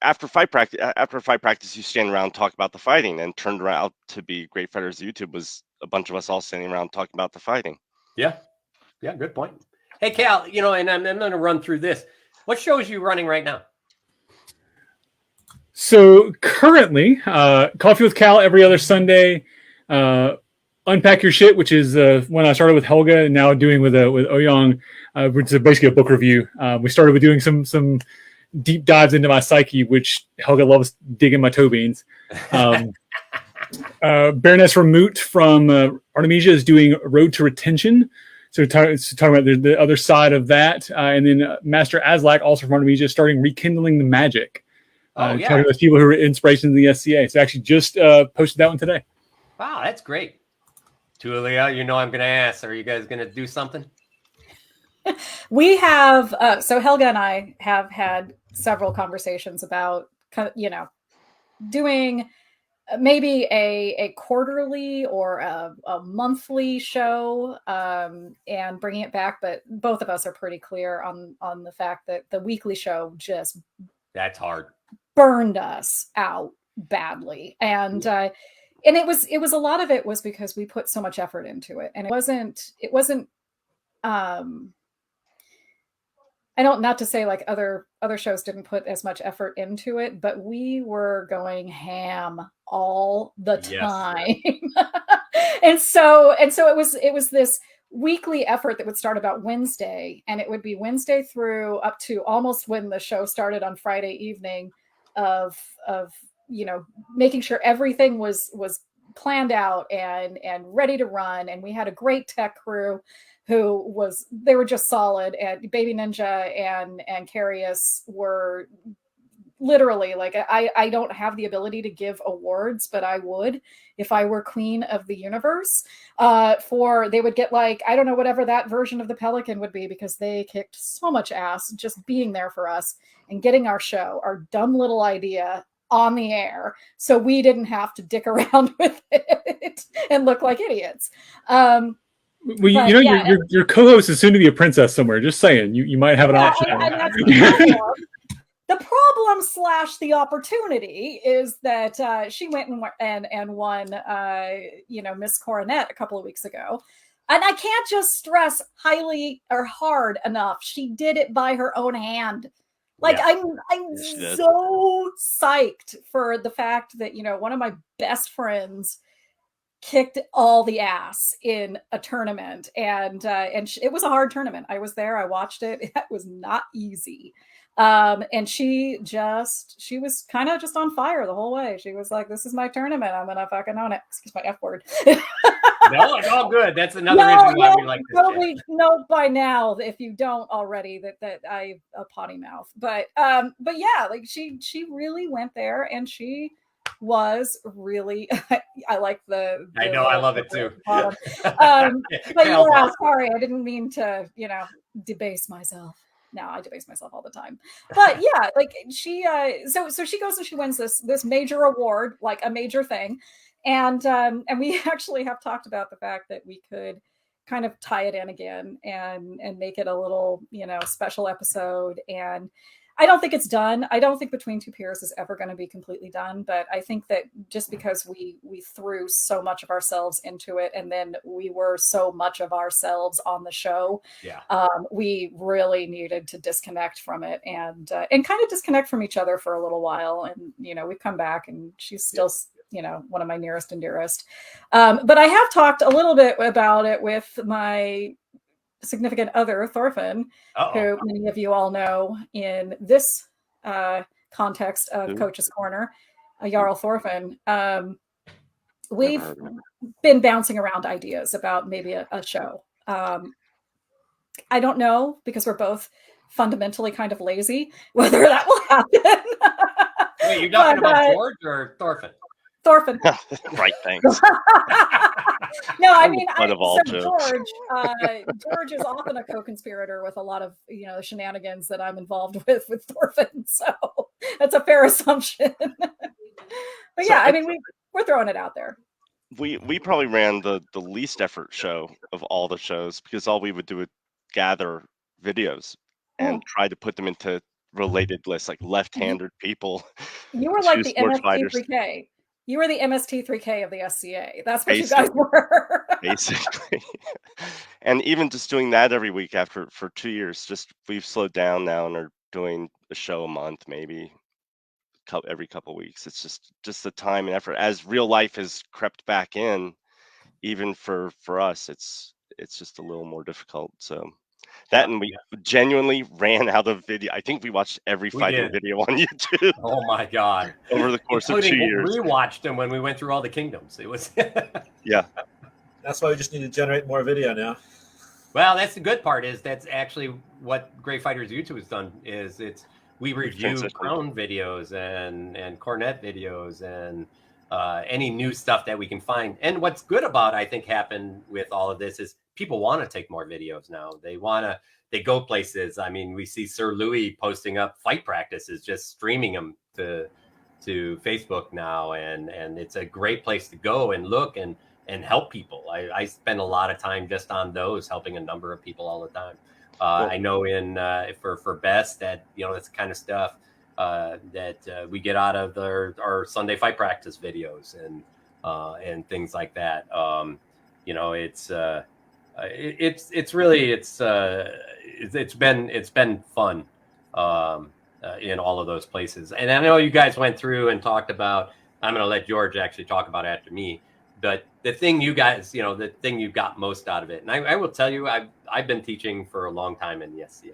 Speaker 6: after fight practice, you stand around, talk about the fighting, and turned around to be Great Fighters YouTube was a bunch of us all standing around talking about the fighting.
Speaker 2: Yeah, good point. Hey, Cal, and I'm going to run through this. What shows are you running right now?
Speaker 1: So currently, Coffee with Cal every other Sunday. Unpack Your Shit, which is when I started with Helga, and now doing with Oyong, which is basically a book review. We started with doing some deep dives into my psyche, which Helga loves digging my toe beans. Baroness Ramut from Artemisia is doing Road to Retention. So talking about the other side of that. And then Master Aslak, also from Artemisia, starting Rekindling the Magic. Talking with people who are inspirations in the SCA. So actually just posted that one today.
Speaker 2: Wow, that's great. Tulia, I'm going to ask, are you guys going to do something?
Speaker 3: We have, so Helga and I have had several conversations about, doing maybe a quarterly or a monthly show and bringing it back. But both of us are pretty clear on the fact that the weekly show
Speaker 2: that's hard.
Speaker 3: Burned us out badly. And it was a lot of it was because we put so much effort into it, and it wasn't I don't, not to say like other shows didn't put as much effort into it, but we were going ham all the time. Yes. and so it was this weekly effort that would start about Wednesday, and it would be Wednesday through up to almost when the show started on Friday evening of making sure everything was planned out and ready to run. And we had a great tech crew they were just solid, and Baby Ninja and Carius were literally, like I don't have the ability to give awards, but I would if I were queen of the universe. They would get like, I don't know, whatever that version of the Pelican would be, because they kicked so much ass just being there for us and getting our show, our dumb little idea on the air, so we didn't have to dick around with it and look like idiots.
Speaker 1: Well, your co-host is soon to be a princess somewhere. Just saying, you might have an option.
Speaker 3: And that's the problem. The problem / the opportunity is that she went and won, Miss Coronet a couple of weeks ago. And I can't just stress highly or hard enough, she did it by her own hand. Like, yeah. I'm so psyched for the fact that, one of my best friends kicked all the ass in a tournament, and it was a hard tournament. I was there, I watched it. It was not easy. And she was kind of just on fire the whole way. She was like, this is my tournament, I'm gonna fucking own it. Excuse my F word.
Speaker 2: No, it's all good. That's another reason why we like this.
Speaker 3: Probably know by now, if you don't already, that I a potty mouth. But yeah, like she really went there, and she was really I like the
Speaker 2: I know, I love it too.
Speaker 3: But yeah, sorry, I didn't mean to, debase myself. No, I debase myself all the time. But yeah, like she so she goes and she wins this major award, like a major thing. And we actually have talked about the fact that we could kind of tie it in again and make it a little, special episode. And I don't think it's done. I don't think Between Two Peers is ever going to be completely done, but I think that just because we threw so much of ourselves into it, and then we were so much of ourselves on the show, we really needed to disconnect from it and kind of disconnect from each other for a little while. And we've come back, and she's still one of my nearest and dearest. But I have talked a little bit about it with my significant other, Thorfinn, who many of you all know in this context of Coach's Corner, Jarl Thorfinn. We've been bouncing around ideas about maybe a show. I don't know, because we're both fundamentally kind of lazy, whether that will happen.
Speaker 2: Wait, you're talking about George or Thorfinn?
Speaker 3: Thorfinn.
Speaker 6: Right, thanks.
Speaker 3: No, I mean,
Speaker 6: George
Speaker 3: is often a co-conspirator with a lot of the shenanigans that I'm involved with Thorfinn, so that's a fair assumption. But yeah, I mean, we're throwing it out there.
Speaker 6: We probably ran the least effort show of all the shows, because all we would do would gather videos and try to put them into related lists, like left-handed people.
Speaker 3: You were like the MST3K. You were the MST3K of the SCA. That's what you guys were.
Speaker 6: Basically. And even just doing that every week for 2 years, we've slowed down now and are doing a show a month, maybe every couple of weeks. It's just the time and effort. As real life has crept back in, even for us, it's just a little more difficult. So and we genuinely ran out of video. I think we watched every fighting video on YouTube.
Speaker 2: Oh my God.
Speaker 6: Over the course of 2 years.
Speaker 2: We watched them when we went through all the kingdoms. It was
Speaker 6: yeah.
Speaker 5: That's why we just need to generate more video now.
Speaker 2: Well, that's the good part, is that's actually what Great Fighters YouTube has done, is we review Crown videos and Cornet videos and any new stuff that we can find. And what's good about, I think, happened with all of this is people want to take more videos now. They go places. I mean, we see Sir Louis posting up fight practices, just streaming them to Facebook now. And it's a great place to go and look and help people. I spend a lot of time just on those, helping a number of people all the time. I know for Bess that, that's the kind of stuff that we get out of our Sunday fight practice videos and things like that. It's been fun in all of those places. And I know you guys went through and talked about, I'm going to let George actually talk about it after me, but the thing you guys, the thing you got most out of it. And I will tell you, I've been teaching for a long time in the SCA,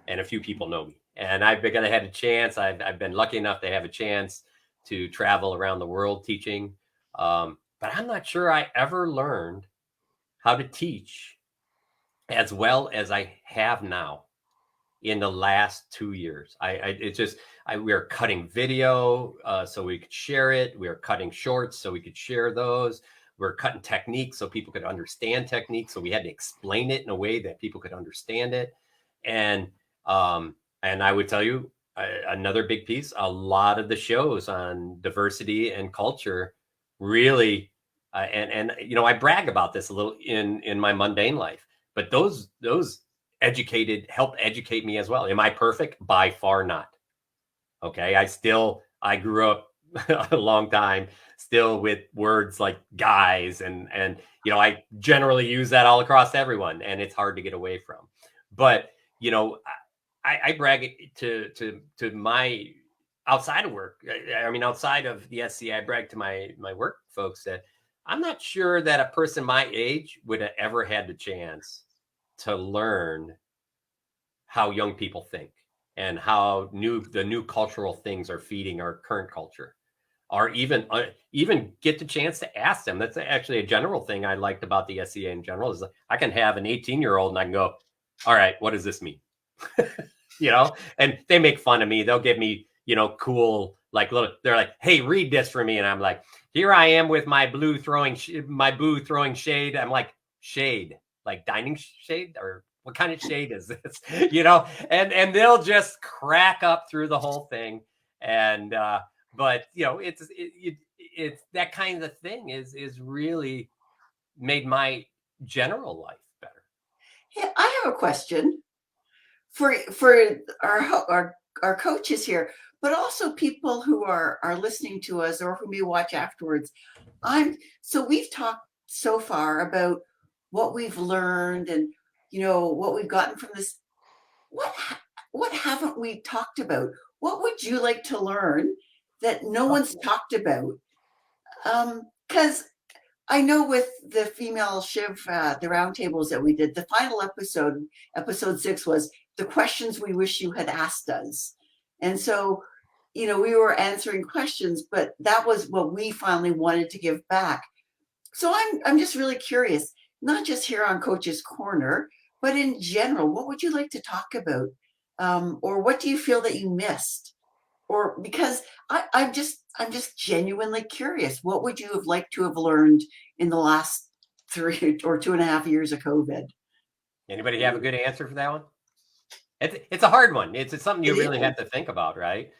Speaker 2: and a few people know me. And I've had a chance. I've been lucky enough to have a chance to travel around the world teaching. But I'm not sure I ever learned how to teach as well as I have now. in the last 2 years. We are cutting video so we could share it. We are cutting shorts so we could share those. We're cutting techniques so people could understand techniques. So we had to explain it in a way that people could understand it. And I would tell you another big piece, a lot of the shows on diversity and culture really, and I brag about this a little in my mundane life, but those helped educate me as well. Am I perfect? By far not. Okay. I grew up a long time still with words like guys and I generally use that all across everyone, and it's hard to get away from. But I brag to my outside of work. I mean, outside of the SCA, I brag to my work folks that I'm not sure that a person my age would have ever had the chance to learn how young people think and how the new cultural things are feeding our current culture, or even get the chance to ask them. That's actually a general thing I liked about the SCA in general, is I can have an 18-year-old and I can go, all right, what does this mean? And they make fun of me. They'll give me, cool, they're like, hey, read this for me. And I'm like, here I am with my boo throwing shade. I'm like, shade, like dining shade, or what kind of shade is this? And they'll just crack up through the whole thing. And, but it's that kind of thing is really made my general life better.
Speaker 4: Yeah, I have a question for our coaches here, but also people who are listening to us or who may watch afterwards. So we've talked so far about what we've learned and what we've gotten from this. What haven't we talked about? What would you like to learn that no one's talked about? Because I know with the female Shiv, the roundtables that we did, the final episode 6, was the questions we wish you had asked us. And so, we were answering questions, but that was what we finally wanted to give back. So I'm just really curious, not just here on Coach's Corner, but in general, what would you like to talk about? Or what do you feel that you missed? Or because I'm just genuinely curious. What would you have liked to have learned in the last 3 or 2.5 years of COVID?
Speaker 2: Anybody have a good answer for that one? It's a hard one. It's something you really have to think about, right?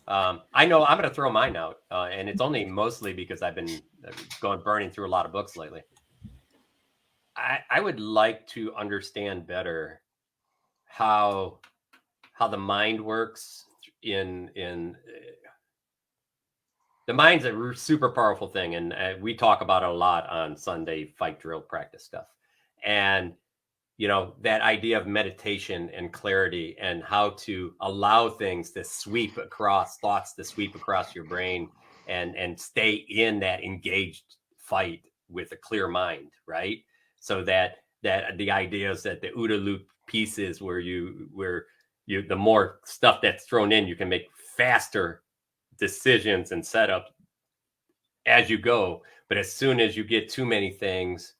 Speaker 2: I know I'm going to throw mine out, and it's only mostly because I've been burning through a lot of books lately. I would like to understand better how the mind works. In the mind's a super powerful thing, and we talk about it a lot on Sunday fight drill practice stuff. And that idea of meditation and clarity, and how to allow things to sweep across your brain and stay in that engaged fight with a clear mind, right? So that the idea is that the OODA loop pieces where the more stuff that's thrown in, you can make faster decisions and setups as you go. But as soon as you get too many things,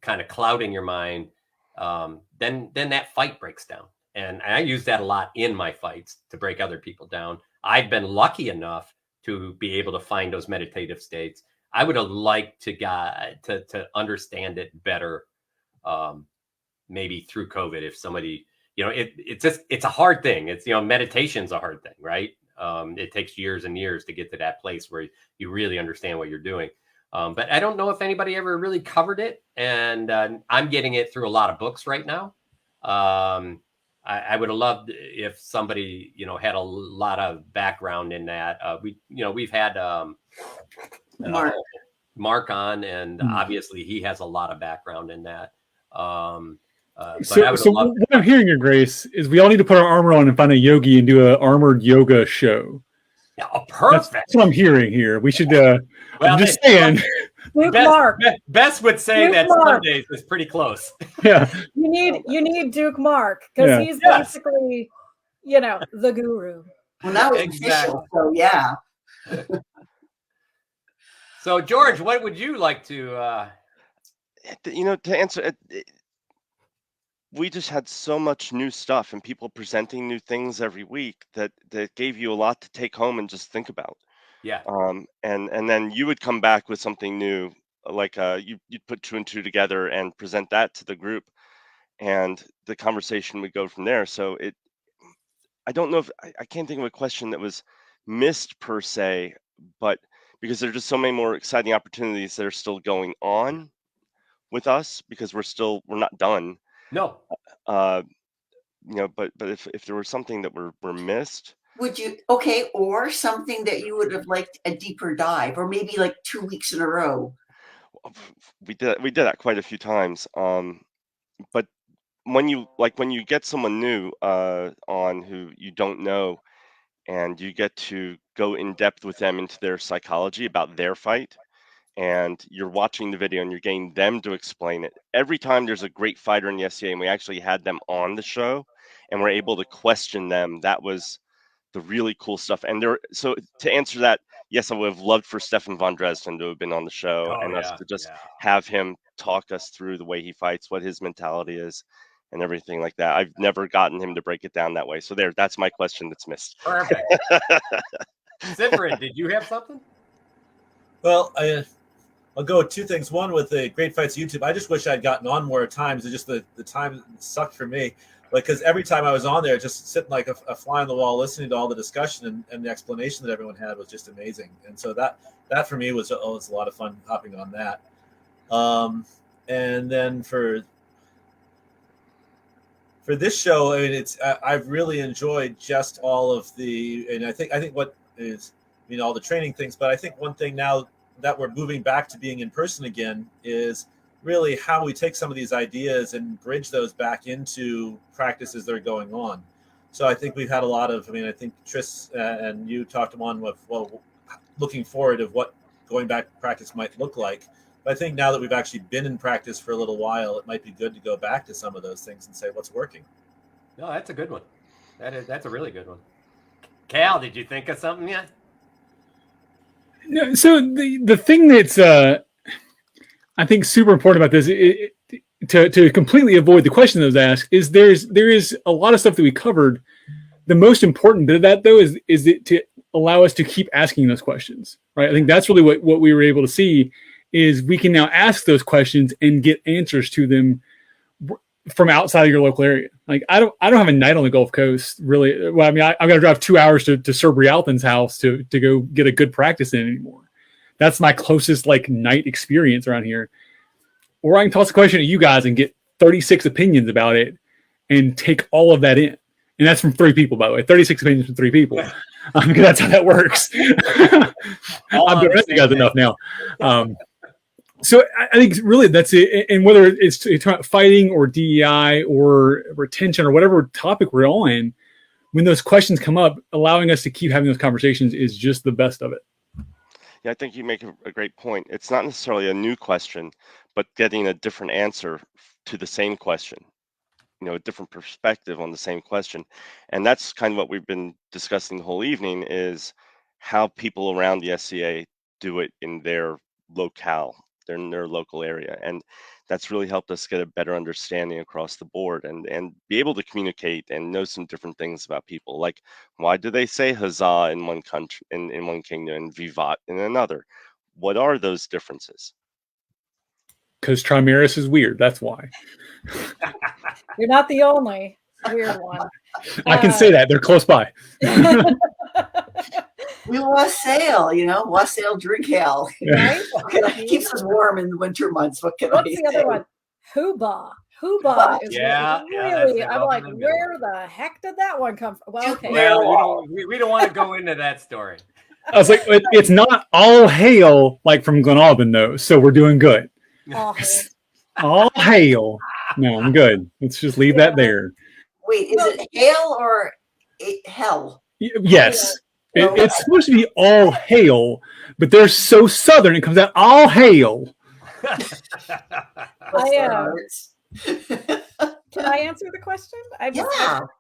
Speaker 2: kind of clouding your mind, then that fight breaks down. And I use that a lot in my fights to break other people down. I've been lucky enough to be able to find those meditative states. I would have liked to understand it better, maybe through COVID. If somebody, it's a hard thing. It's, meditation's a hard thing, right? It takes years and years to get to that place where you really understand what you're doing. But I don't know if anybody ever really covered it, and I'm getting it through a lot of books right now. I would have loved if somebody, had a lot of background in that. We've had Mark on, and obviously he has a lot of background in that.
Speaker 1: So what I'm hearing, Your Grace, is we all need to put our armor on and find a yogi and do an armored yoga show.
Speaker 2: Yeah, perfect.
Speaker 1: That's what I'm hearing here. We should. I'm just saying.
Speaker 2: Bess would say Duke that Mark. Sundays is pretty close.
Speaker 1: Yeah.
Speaker 3: You need Duke Mark, because he's basically, the guru.
Speaker 4: Well, that was official, so yeah.
Speaker 2: So George, what would you like to?
Speaker 6: To answer. we just had so much new stuff and people presenting new things every week that gave you a lot to take home and just think about.
Speaker 2: Yeah.
Speaker 6: And then you would come back with something new, like you'd put two and two together and present that to the group, and the conversation would go from there. So I don't know if I can't think of a question that was missed per se, but because there are just so many more exciting opportunities that are still going on with us, because we're not done.
Speaker 2: No.
Speaker 6: But if there was something that were missed,
Speaker 4: would you or something that you would have liked a deeper dive, or maybe like 2 weeks in a row?
Speaker 6: we did that quite a few times. But when you get someone new on who you don't know, and you get to go in depth with them into their psychology about their fight, and you're watching the video and you're getting them to explain it. Every time there's a great fighter in the SCA and we actually had them on the show and we're able to question them, that was the really cool stuff. And so to answer that, yes, I would have loved for Stefan von Dresden to have been on the show
Speaker 2: Oh,
Speaker 6: and us
Speaker 2: yeah,
Speaker 6: to just
Speaker 2: yeah.
Speaker 6: have him talk us through the way he fights, what his mentality is, and everything like that. I've never gotten him to break it down that way. So that's my question that's missed.
Speaker 2: Perfect. Sivrid, did you have something?
Speaker 5: Well, I'll go with two things. One, with the Great Fights YouTube, I just wish I'd gotten on more times. It's just the time sucked for me. Because every time I was on there, just sitting like a fly on the wall, listening to all the discussion and the explanation that everyone had was just amazing. And so that for me was a lot of fun hopping on that. And then for this show, I mean, I've really enjoyed just all of and I think what is, all the training things. But I think one thing now that we're moving back to being in person again is really how we take some of these ideas and bridge those back into practices that are going on. So I think we've had a lot of, I think Tris and you talked to one with, looking forward of what going back to practice might look like. But I think now that we've actually been in practice for a little while, it might be good to go back to some of those things and say what's working.
Speaker 2: No, that's a good one. That's a really good one. Cal, did you think of something yet?
Speaker 1: No, so the thing that's I think super important about this, to completely avoid the question that was asked, is there is a lot of stuff that we covered. The most important bit of that, though, is it to allow us to keep asking those questions, right? I think that's really what we were able to see, is we can now ask those questions and get answers to them from outside of your local area. Like I don't have a night on the Gulf Coast, really. Well, I've got to drive 2 hours to Sir Brialton's house to go get a good practice in anymore. That's my closest night experience around here. Or I can toss a question at you guys and get 36 opinions about it and take all of that in. And that's from 3 people, by the way. 36 opinions from 3 people. Because that's how that works. I've been resting guys enough now. So I think really that's it. And whether it's fighting or DEI or retention or whatever topic we're on, when those questions come up, allowing us to keep having those conversations is just the best of it.
Speaker 6: Yeah, I think you make a great point. It's not necessarily a new question, but getting a different answer to the same question, a different perspective on the same question. And that's kind of what we've been discussing the whole evening, is how people around the SCA do it in their locale, in their local area. And that's really helped us get a better understanding across the board and be able to communicate and know some different things about people. Like, why do they say huzzah in one country, in one kingdom, and vivat in another? What are those differences?
Speaker 1: Because Trimaris is weird. That's why.
Speaker 3: You're not the only weird one.
Speaker 1: I can say that. They're close by.
Speaker 4: We wassail, wassail, drink hell.
Speaker 3: Right?
Speaker 4: Keeps us warm in the winter months. What's
Speaker 3: the other one? Hooba. Hooba is really. I'm like, where the heck did that one come from? Well, okay.
Speaker 2: Well, we don't want to go into that story.
Speaker 1: I was like, it's not all hail like from Glenalbin, though. So we're doing good.
Speaker 3: All hail.
Speaker 1: All hail. No, I'm good. Let's just leave that there.
Speaker 4: Wait, is it hail or hell?
Speaker 1: Yes. It's supposed to be all hail, but they're so southern, it comes out all hail.
Speaker 3: Can I answer the question?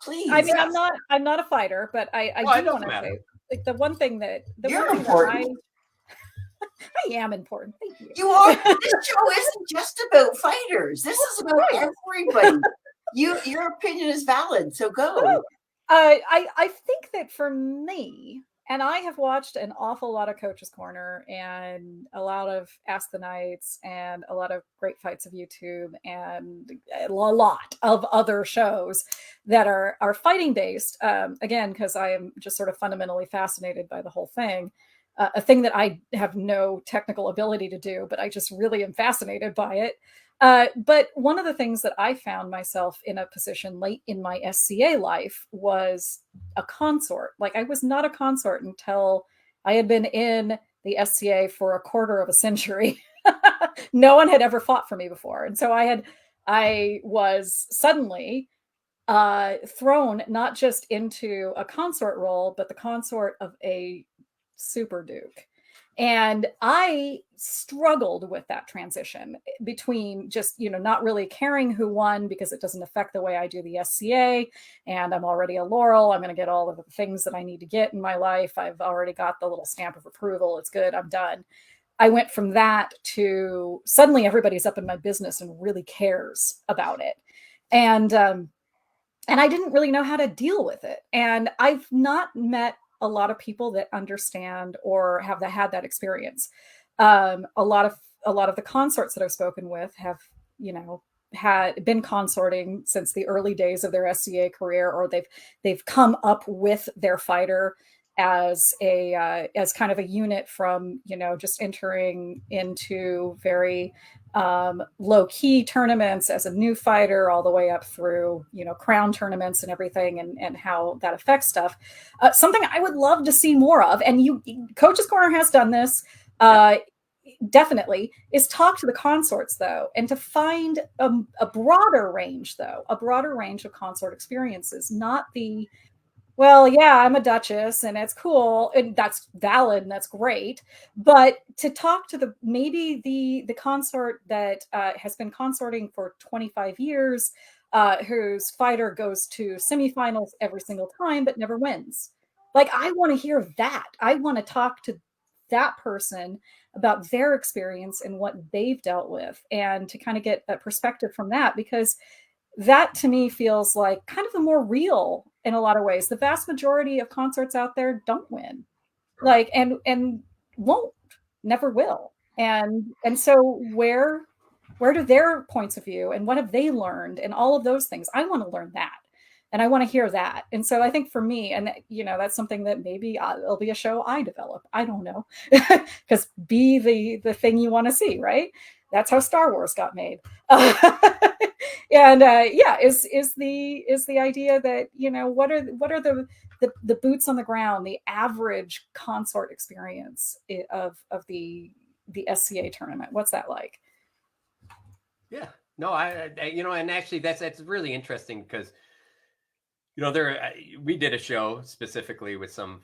Speaker 4: Please.
Speaker 3: I'm not a fighter, but I do want to say, the one thing that I am important. Thank you.
Speaker 4: You are. This show isn't just about fighters. This is about everybody. Your opinion is valid, so go.
Speaker 3: Woo! I think that for me, and I have watched an awful lot of Coach's Corner and a lot of Ask the Knights and a lot of Great Fights of YouTube and a lot of other shows that are fighting based. Again, because I am just sort of fundamentally fascinated by the whole thing. A thing that I have no technical ability to do, but I just really am fascinated by it. But one of the things that I found myself in a position late in my SCA life was a consort. Like, I was not a consort until I had been in the SCA for a quarter of a century. No one had ever fought for me before. And so I was suddenly thrown not just into a consort role, but the consort of a super duke. And I struggled with that transition between just, not really caring who won because it doesn't affect the way I do the SCA. And I'm already a Laurel. I'm going to get all of the things that I need to get in my life. I've already got the little stamp of approval. It's good. I'm done. I went from that to suddenly everybody's up in my business and really cares about it. And I didn't really know how to deal with it. And I've not met a lot of people that understand or have had that experience. A lot of the consorts that I've spoken with have, had been consorting since the early days of their SCA career, or they've come up with their fighter as kind of a unit from, just entering into very low-key tournaments as a new fighter all the way up through, crown tournaments and everything, and how that affects stuff. Something I would love to see more of, and Coach's Corner has done this, definitely, is talk to the consorts, though, and to find a broader range of consort experiences, not the, well, yeah, I'm a duchess and it's cool and that's valid and that's great. But to talk to maybe the consort that has been consorting for 25 years, whose fighter goes to semifinals every single time but never wins. Like, I want to hear that. I want to talk to that person about their experience and what they've dealt with, and to kind of get a perspective from that, because that to me feels like kind of the more real in a lot of ways. The vast majority of consorts out there don't win, like, and won't, never will. And so where do their points of view and what have they learned and all of those things? I want to learn that. And I want to hear that. And so I think for me, and that's something that maybe it'll be a show I develop. I don't know, because be the thing you want to see, right? That's how Star Wars got made. And is the idea that, what are the boots on the ground, the average consort experience of the SCA tournament? What's that like?
Speaker 2: Yeah, no, I and actually that's really interesting because, we did a show specifically with some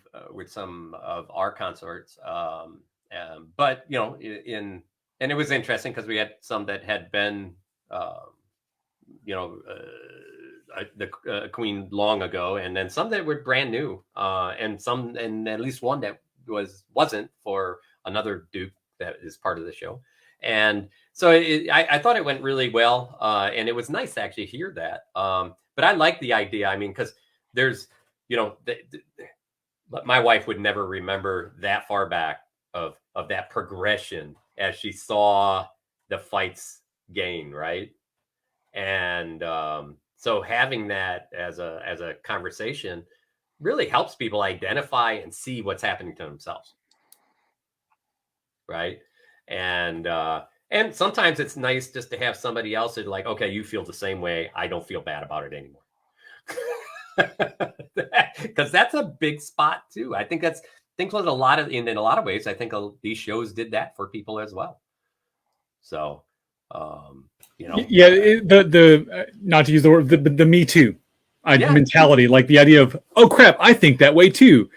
Speaker 2: of our consorts, but and it was interesting because we had some that had been, the queen long ago, and then some that were brand new, and at least one that wasn't, for another duke that is part of the show. And so I thought it went really well, and it was nice to actually hear that. But I like the idea. I mean, because there's, my wife would never remember that far back of that progression as she saw the fights gain, right? And so having that as a conversation really helps people identify and see what's happening to themselves, right? And sometimes it's nice just to have somebody else who's like, okay, you feel the same way. I don't feel bad about it anymore. Because that's a big spot too. I think in a lot of ways, I think these shows did that for people as well. So,
Speaker 1: yeah, the not to use the word, the Me Too mentality, like the idea of, oh crap, I think that way too.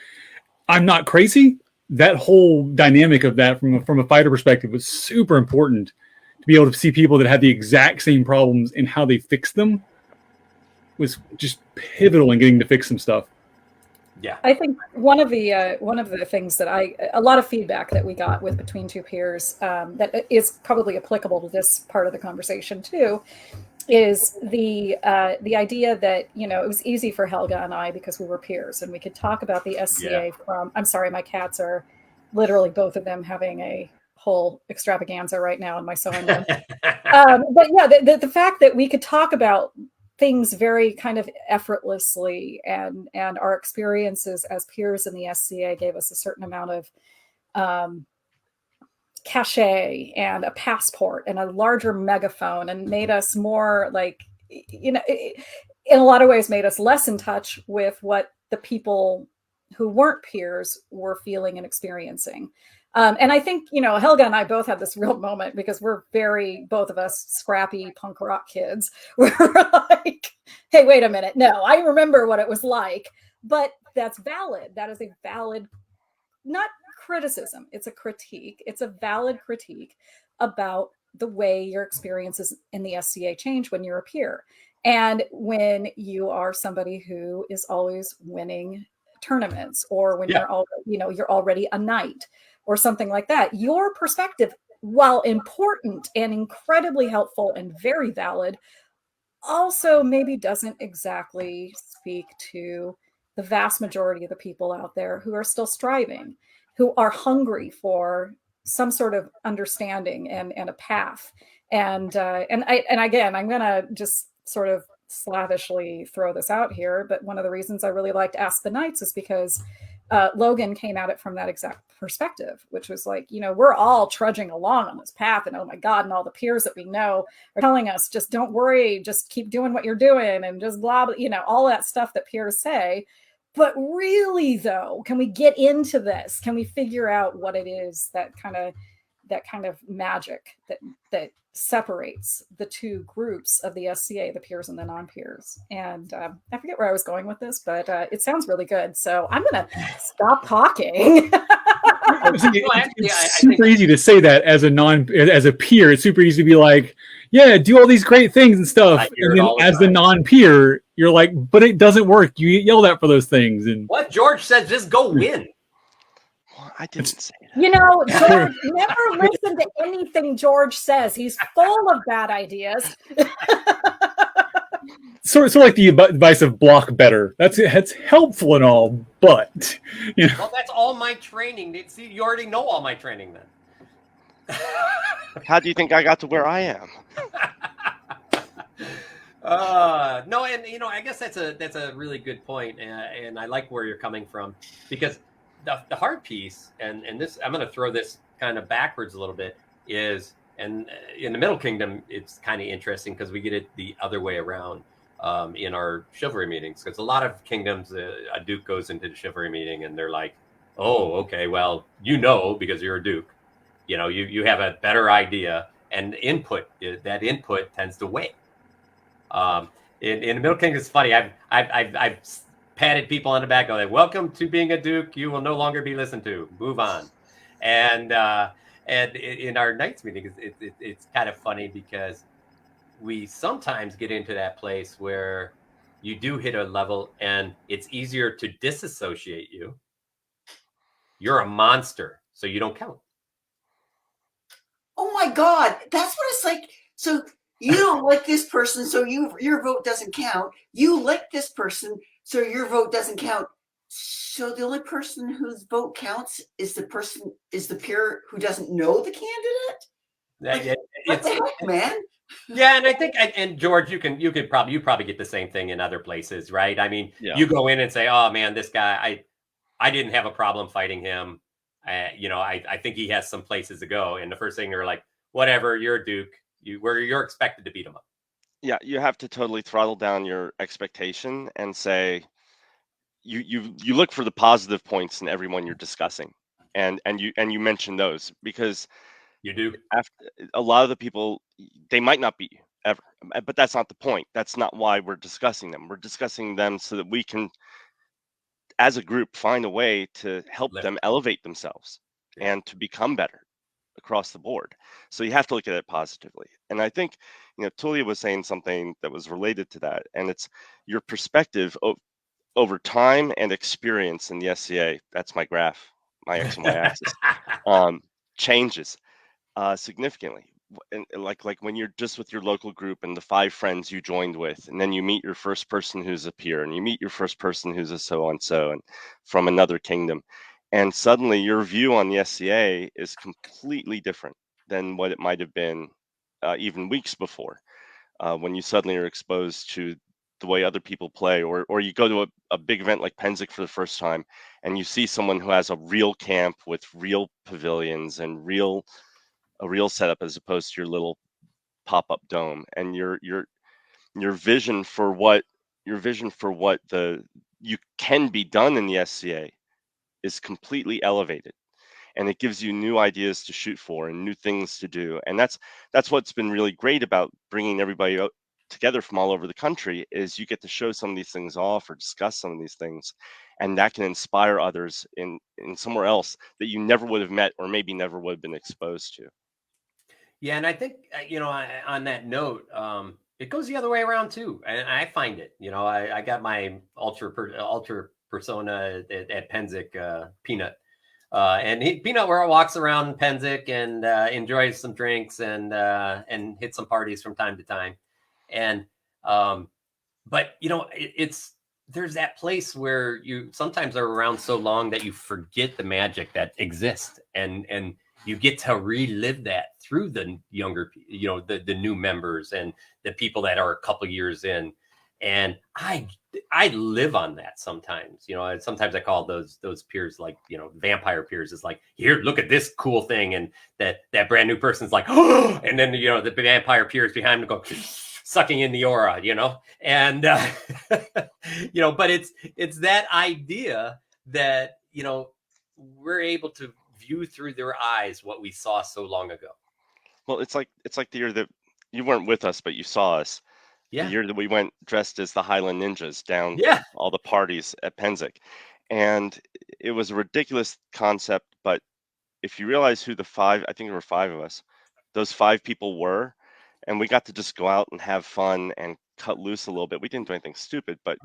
Speaker 1: I'm not crazy. That whole dynamic of that from a fighter perspective was super important, to be able to see people that had the exact same problems and how they fixed them was just pivotal in getting to fix some stuff.
Speaker 2: Yeah,
Speaker 3: I think one of the things that a lot of feedback that we got with Between Two Peers, that is probably applicable to this part of the conversation too, is the idea that, you know, it was easy for Helga and I because we were peers and we could talk about the SCA from, I'm sorry, my cats are literally both of them having a whole extravaganza right now in my sewing room. But yeah, the fact that we could talk about things very kind of effortlessly, and our experiences as peers in the SCA gave us a certain amount of cachet and a passport and a larger megaphone, and made us more like, you know, in a lot of ways made us less in touch with what the people who weren't peers were feeling and experiencing. And I think, you know, Helga and I both had this real moment because we're both of us scrappy punk rock kids. We're like, hey, wait a minute. No, I remember what it was like, but that's valid. That is a valid, not criticism, it's a critique. It's a valid critique about the way your experiences in the SCA change when you're a peer. And when you are somebody who is always winning tournaments, or when you're already a knight or something like that, your perspective, while important and incredibly helpful and very valid, also maybe doesn't exactly speak to the vast majority of the people out there who are still striving, who are hungry for some sort of understanding and a path. And again, I'm gonna just sort of slavishly throw this out here, but one of the reasons I really liked Ask the Knights is because Logan came at it from that exact perspective, which was like, you know, we're all trudging along on this path, and oh my God, and all the peers that we know are telling us, just don't worry, just keep doing what you're doing, and just blah, blah, you know, all that stuff that peers say. But really, though, can we get into this? Can we figure out what it is that kind of magic that separates the two groups of the SCA, the peers and the non-peers? And I forget where I was going with this, but it sounds really good. So I'm going to stop talking.
Speaker 1: It's super easy to say that as a peer. It's super easy to be like, yeah, do all these great things and stuff. And then as the non-peer, you're like, but it doesn't work. You get yelled at for those things. And
Speaker 2: what George said, just go win.
Speaker 6: Well, I didn't say that.
Speaker 3: You know, George, never listen to anything George says. He's full of bad ideas.
Speaker 1: Sort of like the advice of block better. That's helpful and all, but you know.
Speaker 2: Well, that's all my training. See, you already know all my training then.
Speaker 6: How do you think I got to where I am?
Speaker 2: No, and you know, I guess that's a really good point, and I like where you're coming from, because the hard piece, and this, I'm going to throw this kind of backwards a little bit, is, and in the Middle Kingdom, it's kind of interesting because we get it the other way around in our chivalry meetings. Because a lot of kingdoms, a duke goes into the chivalry meeting and they're like, oh, okay, well, you know, because you're a duke, you know, you have a better idea, and that input tends to weigh. In the Middle Kingdom, it's funny. I've patted people on the back, going, "Welcome to being a duke. You will no longer be listened to. Move on." And in our Knights meetings, it's kind of funny because we sometimes get into that place where you do hit a level, and it's easier to disassociate you. You're a monster, so you don't count.
Speaker 4: Oh my God, that's what it's like. So you don't like this person, so your vote doesn't count. You like this person, so your vote doesn't count. So the only person whose vote counts is the peer who doesn't know the candidate. What the heck, man?
Speaker 2: Yeah, and I think, and George, you probably get the same thing in other places, right? I mean, you go in and say, "Oh man, this guy, I didn't have a problem fighting him. You know, I think he has some places to go." And the first thing they're like, "Whatever, you're a duke. You're expected to beat him up."
Speaker 6: Yeah, you have to totally throttle down your expectation and say you look for the positive points in everyone you're discussing, and you mention those, because
Speaker 2: you do.
Speaker 6: After a lot of the people, they might not be ever, but that's not the point. That's not why we're discussing them. We're discussing them so that we can, as a group, find a way to help them elevate themselves and to become better across the board. So you have to look at it positively. And I think, you know, Tulia was saying something that was related to that, and it's your perspective over time and experience in the SCA. That's my graph, my X and Y axis, changes significantly. and like when you're just with your local group and the 5 friends you joined with, and then you meet your first person who's a peer, and you meet your first person who's a so and so and from another kingdom, and suddenly your view on the SCA is completely different than what it might have been even weeks before, when you suddenly are exposed to the way other people play, or you go to a big event like Pennsic for the first time, and you see someone who has a real camp with real pavilions and a real setup as opposed to your little pop-up dome, and your vision for what the you can be done in the SCA is completely elevated, and it gives you new ideas to shoot for and new things to do. And that's what's been really great about bringing everybody together from all over the country, is you get to show some of these things off or discuss some of these things, and that can inspire others in somewhere else that you never would have met or maybe never would have been exposed to.
Speaker 2: Yeah, and I think on that note, it goes the other way around too, and I find it. I got my ultra persona at Pennsic, Peanut, and Peanut where walks around Pennsic and enjoys some drinks and hits some parties from time to time, and but it's there's that place where you sometimes are around so long that you forget the magic that exists, and you get to relive that through the younger, the new members and the people that are a couple years in. And I live on that sometimes. Sometimes I call those peers like, vampire peers. It's like, here, look at this cool thing, and that brand new person's like, oh, and then the vampire peers behind them go sucking in the aura, and but it's that idea that we're able to view through their eyes what we saw so long ago.
Speaker 6: Well, it's like the year that you weren't with us, but you saw us.
Speaker 2: Yeah.
Speaker 6: The year that we went dressed as the Highland Ninjas down all the parties at Pennsic. And it was a ridiculous concept, but if you realize who the 5, I think there were 5 of us, those 5 people were, and we got to just go out and have fun and cut loose a little bit. We didn't do anything stupid, but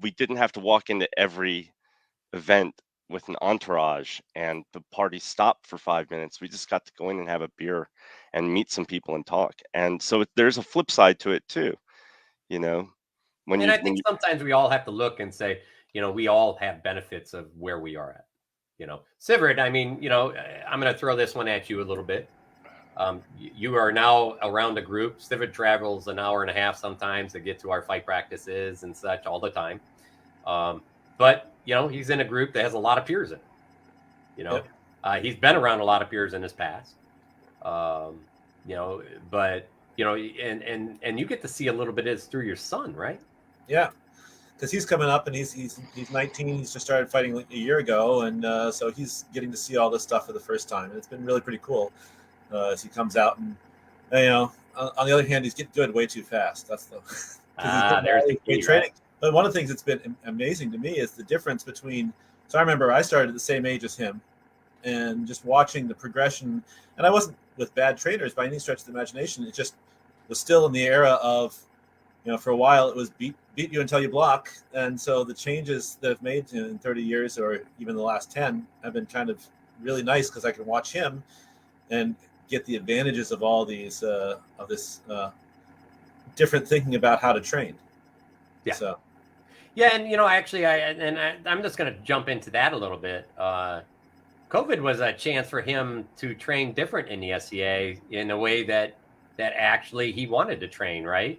Speaker 6: we didn't have to walk into every event with an entourage and the party stopped for 5 minutes. We just got to go in and have a beer and meet some people and talk. And so there's a flip side to it too.
Speaker 2: I think sometimes we all have to look and say, we all have benefits of where we are at. Sivert, I mean, I'm going to throw this one at you a little bit. You are now around a group. Sivert travels an hour and a half sometimes to get to our fight practices and such all the time. But he's in a group that has a lot of peers in it. Yep. He's been around a lot of peers in his past. But and you get to see a little bit of this through your son, right?
Speaker 5: Yeah, because he's coming up and he's 19. He's just started fighting like a year ago, and so he's getting to see all this stuff for the first time, and it's been really pretty cool as he comes out. And on the other hand, he's getting good way too fast. That's there's the key, training. Right? But one of the things that's been amazing to me is the difference between. So I remember I started at the same age as him, and just watching the progression. And I wasn't with bad trainers by any stretch of the imagination. It just was still in the era of, for a while it was beat you until you block. And so the changes that I've made in 30 years or even the last 10 have been kind of really nice because I can watch him and get the advantages of all these of this different thinking about how to train.
Speaker 2: Yeah.
Speaker 5: So.
Speaker 2: Yeah, and actually, I'm just going to jump into that a little bit. COVID was a chance for him to train different in the SCA in a way that actually he wanted to train, right?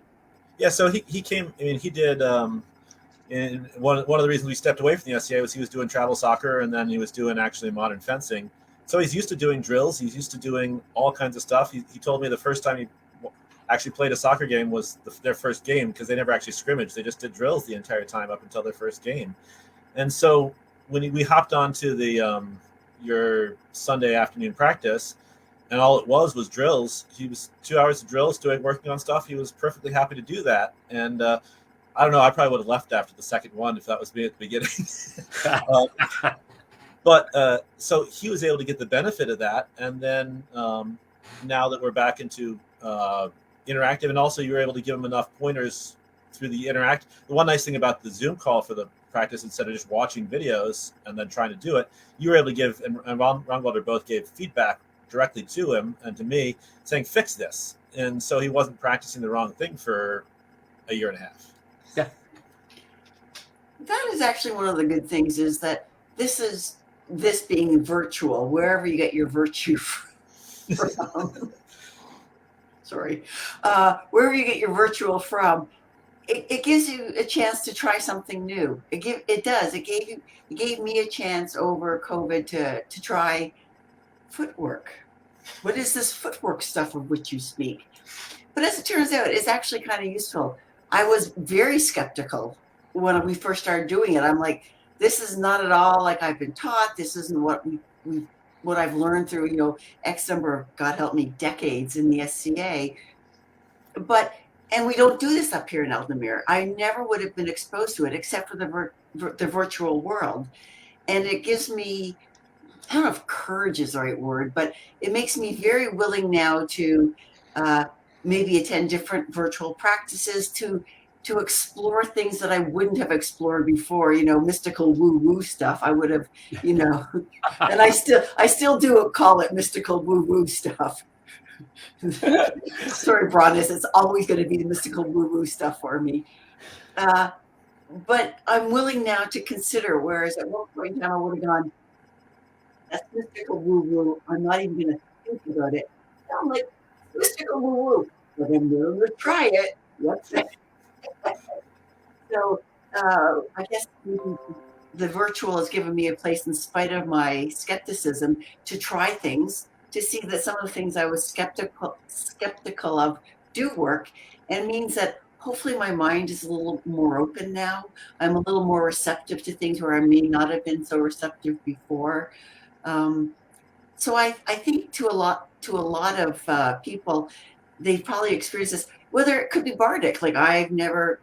Speaker 5: Yeah, so he came. I mean, he did. And one of the reasons we stepped away from the SCA was he was doing travel soccer, and then he was doing actually modern fencing. So he's used to doing drills. He's used to doing all kinds of stuff. He told me the first time he actually played a soccer game was their first game because they never actually scrimmaged. They just did drills the entire time up until their first game. And so when we hopped onto the your Sunday afternoon practice, and all it was drills. He was 2 hours of drills working on stuff. He was perfectly happy to do that. And I don't know, I probably would have left after the second one if that was me at the beginning. But so he was able to get the benefit of that. And then now that we're back into interactive, and also you were able to give him enough pointers through the interact. The one nice thing about the Zoom call for the practice, instead of just watching videos and then trying to do it, you were able to give, and Ron Giellr both gave feedback directly to him and to me saying, fix this. And so he wasn't practicing the wrong thing for a year and a half.
Speaker 2: Yeah.
Speaker 4: That is actually one of the good things, is that this being virtual, wherever you get your virtue from. Sorry. Wherever you get your virtual from, it gives you a chance to try something new. It gave me a chance over COVID to try footwork. What is this footwork stuff of which you speak? But as it turns out, it's actually kind of useful. I was very skeptical when we first started doing it. I'm like, this is not at all like I've been taught. This isn't what I've learned through, X number of, God help me, decades in the SCA. And we don't do this up here in Eldemir. I never would have been exposed to it except for the virtual world. And it gives me, I don't know if courage is the right word, but it makes me very willing now to maybe attend different virtual practices, to explore things that I wouldn't have explored before, mystical woo-woo stuff. I would have, and I still do call it mystical woo-woo stuff. Sorry, Brannos, it's always going to be the mystical woo-woo stuff for me. But I'm willing now to consider, whereas at one point in time I would have gone, that's mystical woo-woo, I'm not even going to think about it. Now I'm like, mystical woo-woo, but I'm willing to try it. What's that? So I guess the virtual has given me a place, in spite of my skepticism, to try things, to see that some of the things I was skeptical of do work, and means that hopefully my mind is a little more open now. I'm a little more receptive to things where I may not have been so receptive before. So I think to a lot of people, they've probably experienced this, whether it could be Bardic. Like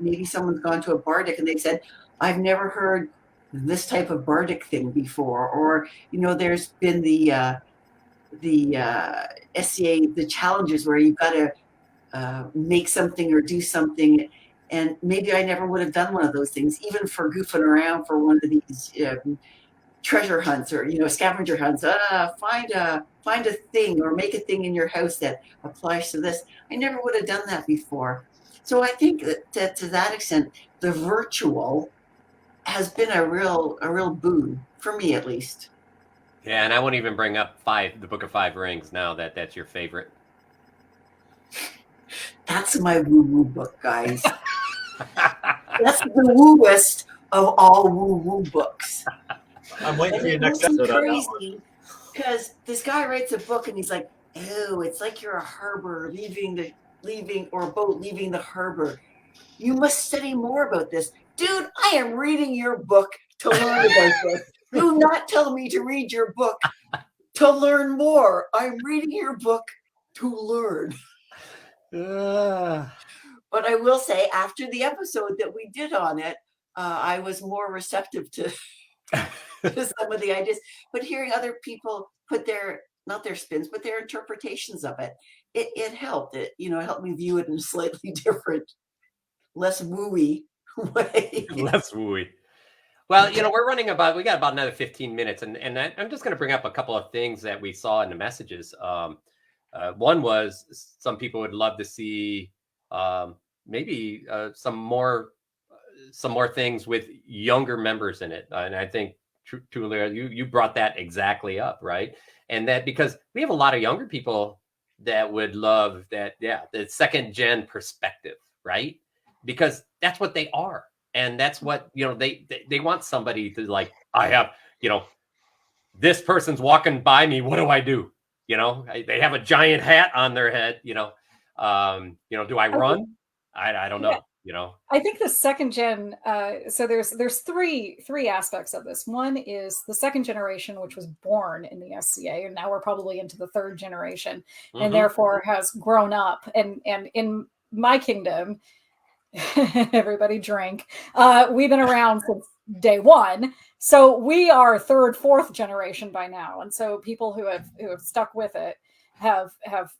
Speaker 4: maybe someone's gone to a Bardic and they've said, I've never heard this type of Bardic thing before. Or, there's been the SCA, the challenges where you've got to make something or do something. And maybe I never would have done one of those things, even for goofing around for one of these treasure hunts or scavenger hunts. Find a thing or make a thing in your house that applies to this. I never would have done that before. So I think that to that extent, the virtual has been a real boon for me, at least.
Speaker 2: Yeah, and I won't even bring up the Book of Five Rings now that's your favorite.
Speaker 4: That's my woo-woo book, guys. That's the wooest of all woo-woo books.
Speaker 5: I'm waiting for your next episode on that one.
Speaker 4: Crazy, because this guy writes a book and he's like, "Oh, it's like you're a harbor leaving a boat leaving the harbor. You must study more about this." Dude, I am reading your book to learn about this. Do not tell me to read your book to learn more. I'm reading your book to learn. But I will say, after the episode that we did on it, I was more receptive to some of the ideas. But hearing other people put not their spins, but their interpretations of it helped. It helped me view it in a slightly different, less wooey way.
Speaker 2: Less wooey. Well, we got about another 15 minutes, and I'm just going to bring up a couple of things that we saw in the messages. One was some people would love to see maybe some more things with younger members in it, and I think Giellr, you brought that exactly up, right? And that because we have a lot of younger people that would love that, the second gen perspective, right? Because that's what they are. And that's what, they want somebody to, like, I have, this person's walking by me. What do I do? They have a giant hat on their head, do I run? I don't know,
Speaker 3: I think the second gen, so there's three aspects of this. One is the second generation, which was born in the SCA, and now we're probably into the third generation, and therefore has grown up. And in my kingdom, everybody drink. We've been around since day one, so we are third, fourth generation by now, and so people who have stuck with it have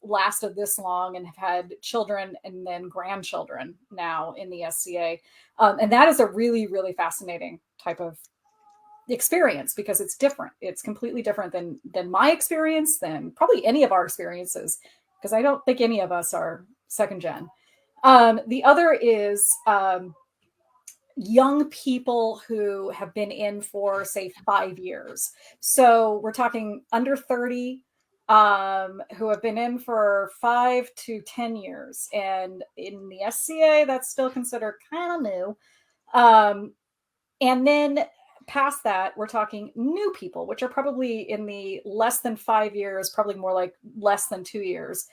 Speaker 3: lasted this long and have had children and then grandchildren now in the SCA, and that is a really, really fascinating type of experience, because it's different. It's completely different than my experience, than probably any of our experiences, because I don't think any of us are second gen. The other is young people who have been in for, say, 5 years. So we're talking under 30, who have been in for 5 to 10 years. And in the SCA, that's still considered kind of new. And then past that, we're talking new people, which are probably in the less than 5 years, probably more like less than 2 years.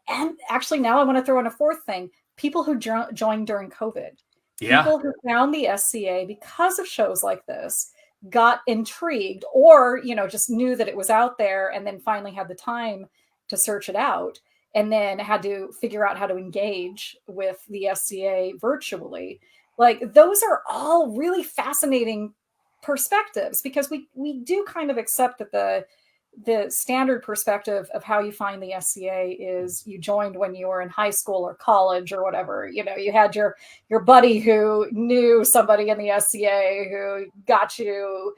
Speaker 3: And actually, now I want to throw in a fourth thing: people who joined during COVID.
Speaker 2: Yeah.
Speaker 3: People who found the SCA because of shows like this, got intrigued, or, you know, just knew that it was out there, and then finally had the time to search it out, and then had to figure out how to engage with the SCA virtually. Like, those are all really fascinating perspectives, because we do kind of accept that the standard perspective of how you find the SCA is you joined when you were in high school or college or whatever. You know, you had your buddy who knew somebody in the SCA who got you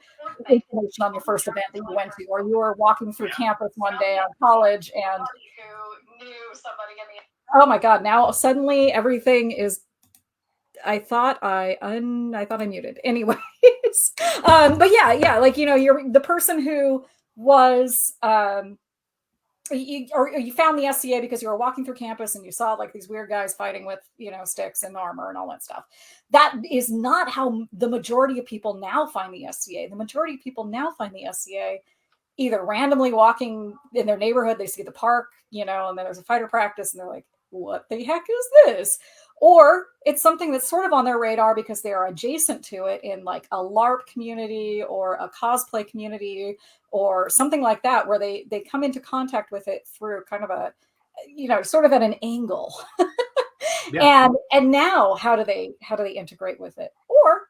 Speaker 3: information on your first event that you went to, or you were walking through campus one day on college and oh my God, now suddenly everything is, I thought I muted. Anyways, but yeah, like, you know, you're the person who was you found the SCA because you were walking through campus and you saw like these weird guys fighting with, you know, sticks and armor and all that stuff. That is not how the majority of people now find the SCA. The majority of people now find the SCA either randomly walking in their neighborhood, they see the park, you know, and then there's a fighter practice and they're like, what the heck is this? Or it's something that's sort of on their radar because they are adjacent to it in like a LARP community or a cosplay community or something like that, where they come into contact with it through kind of a, you know, sort of at an angle. Yeah. And now how do they integrate with it? Or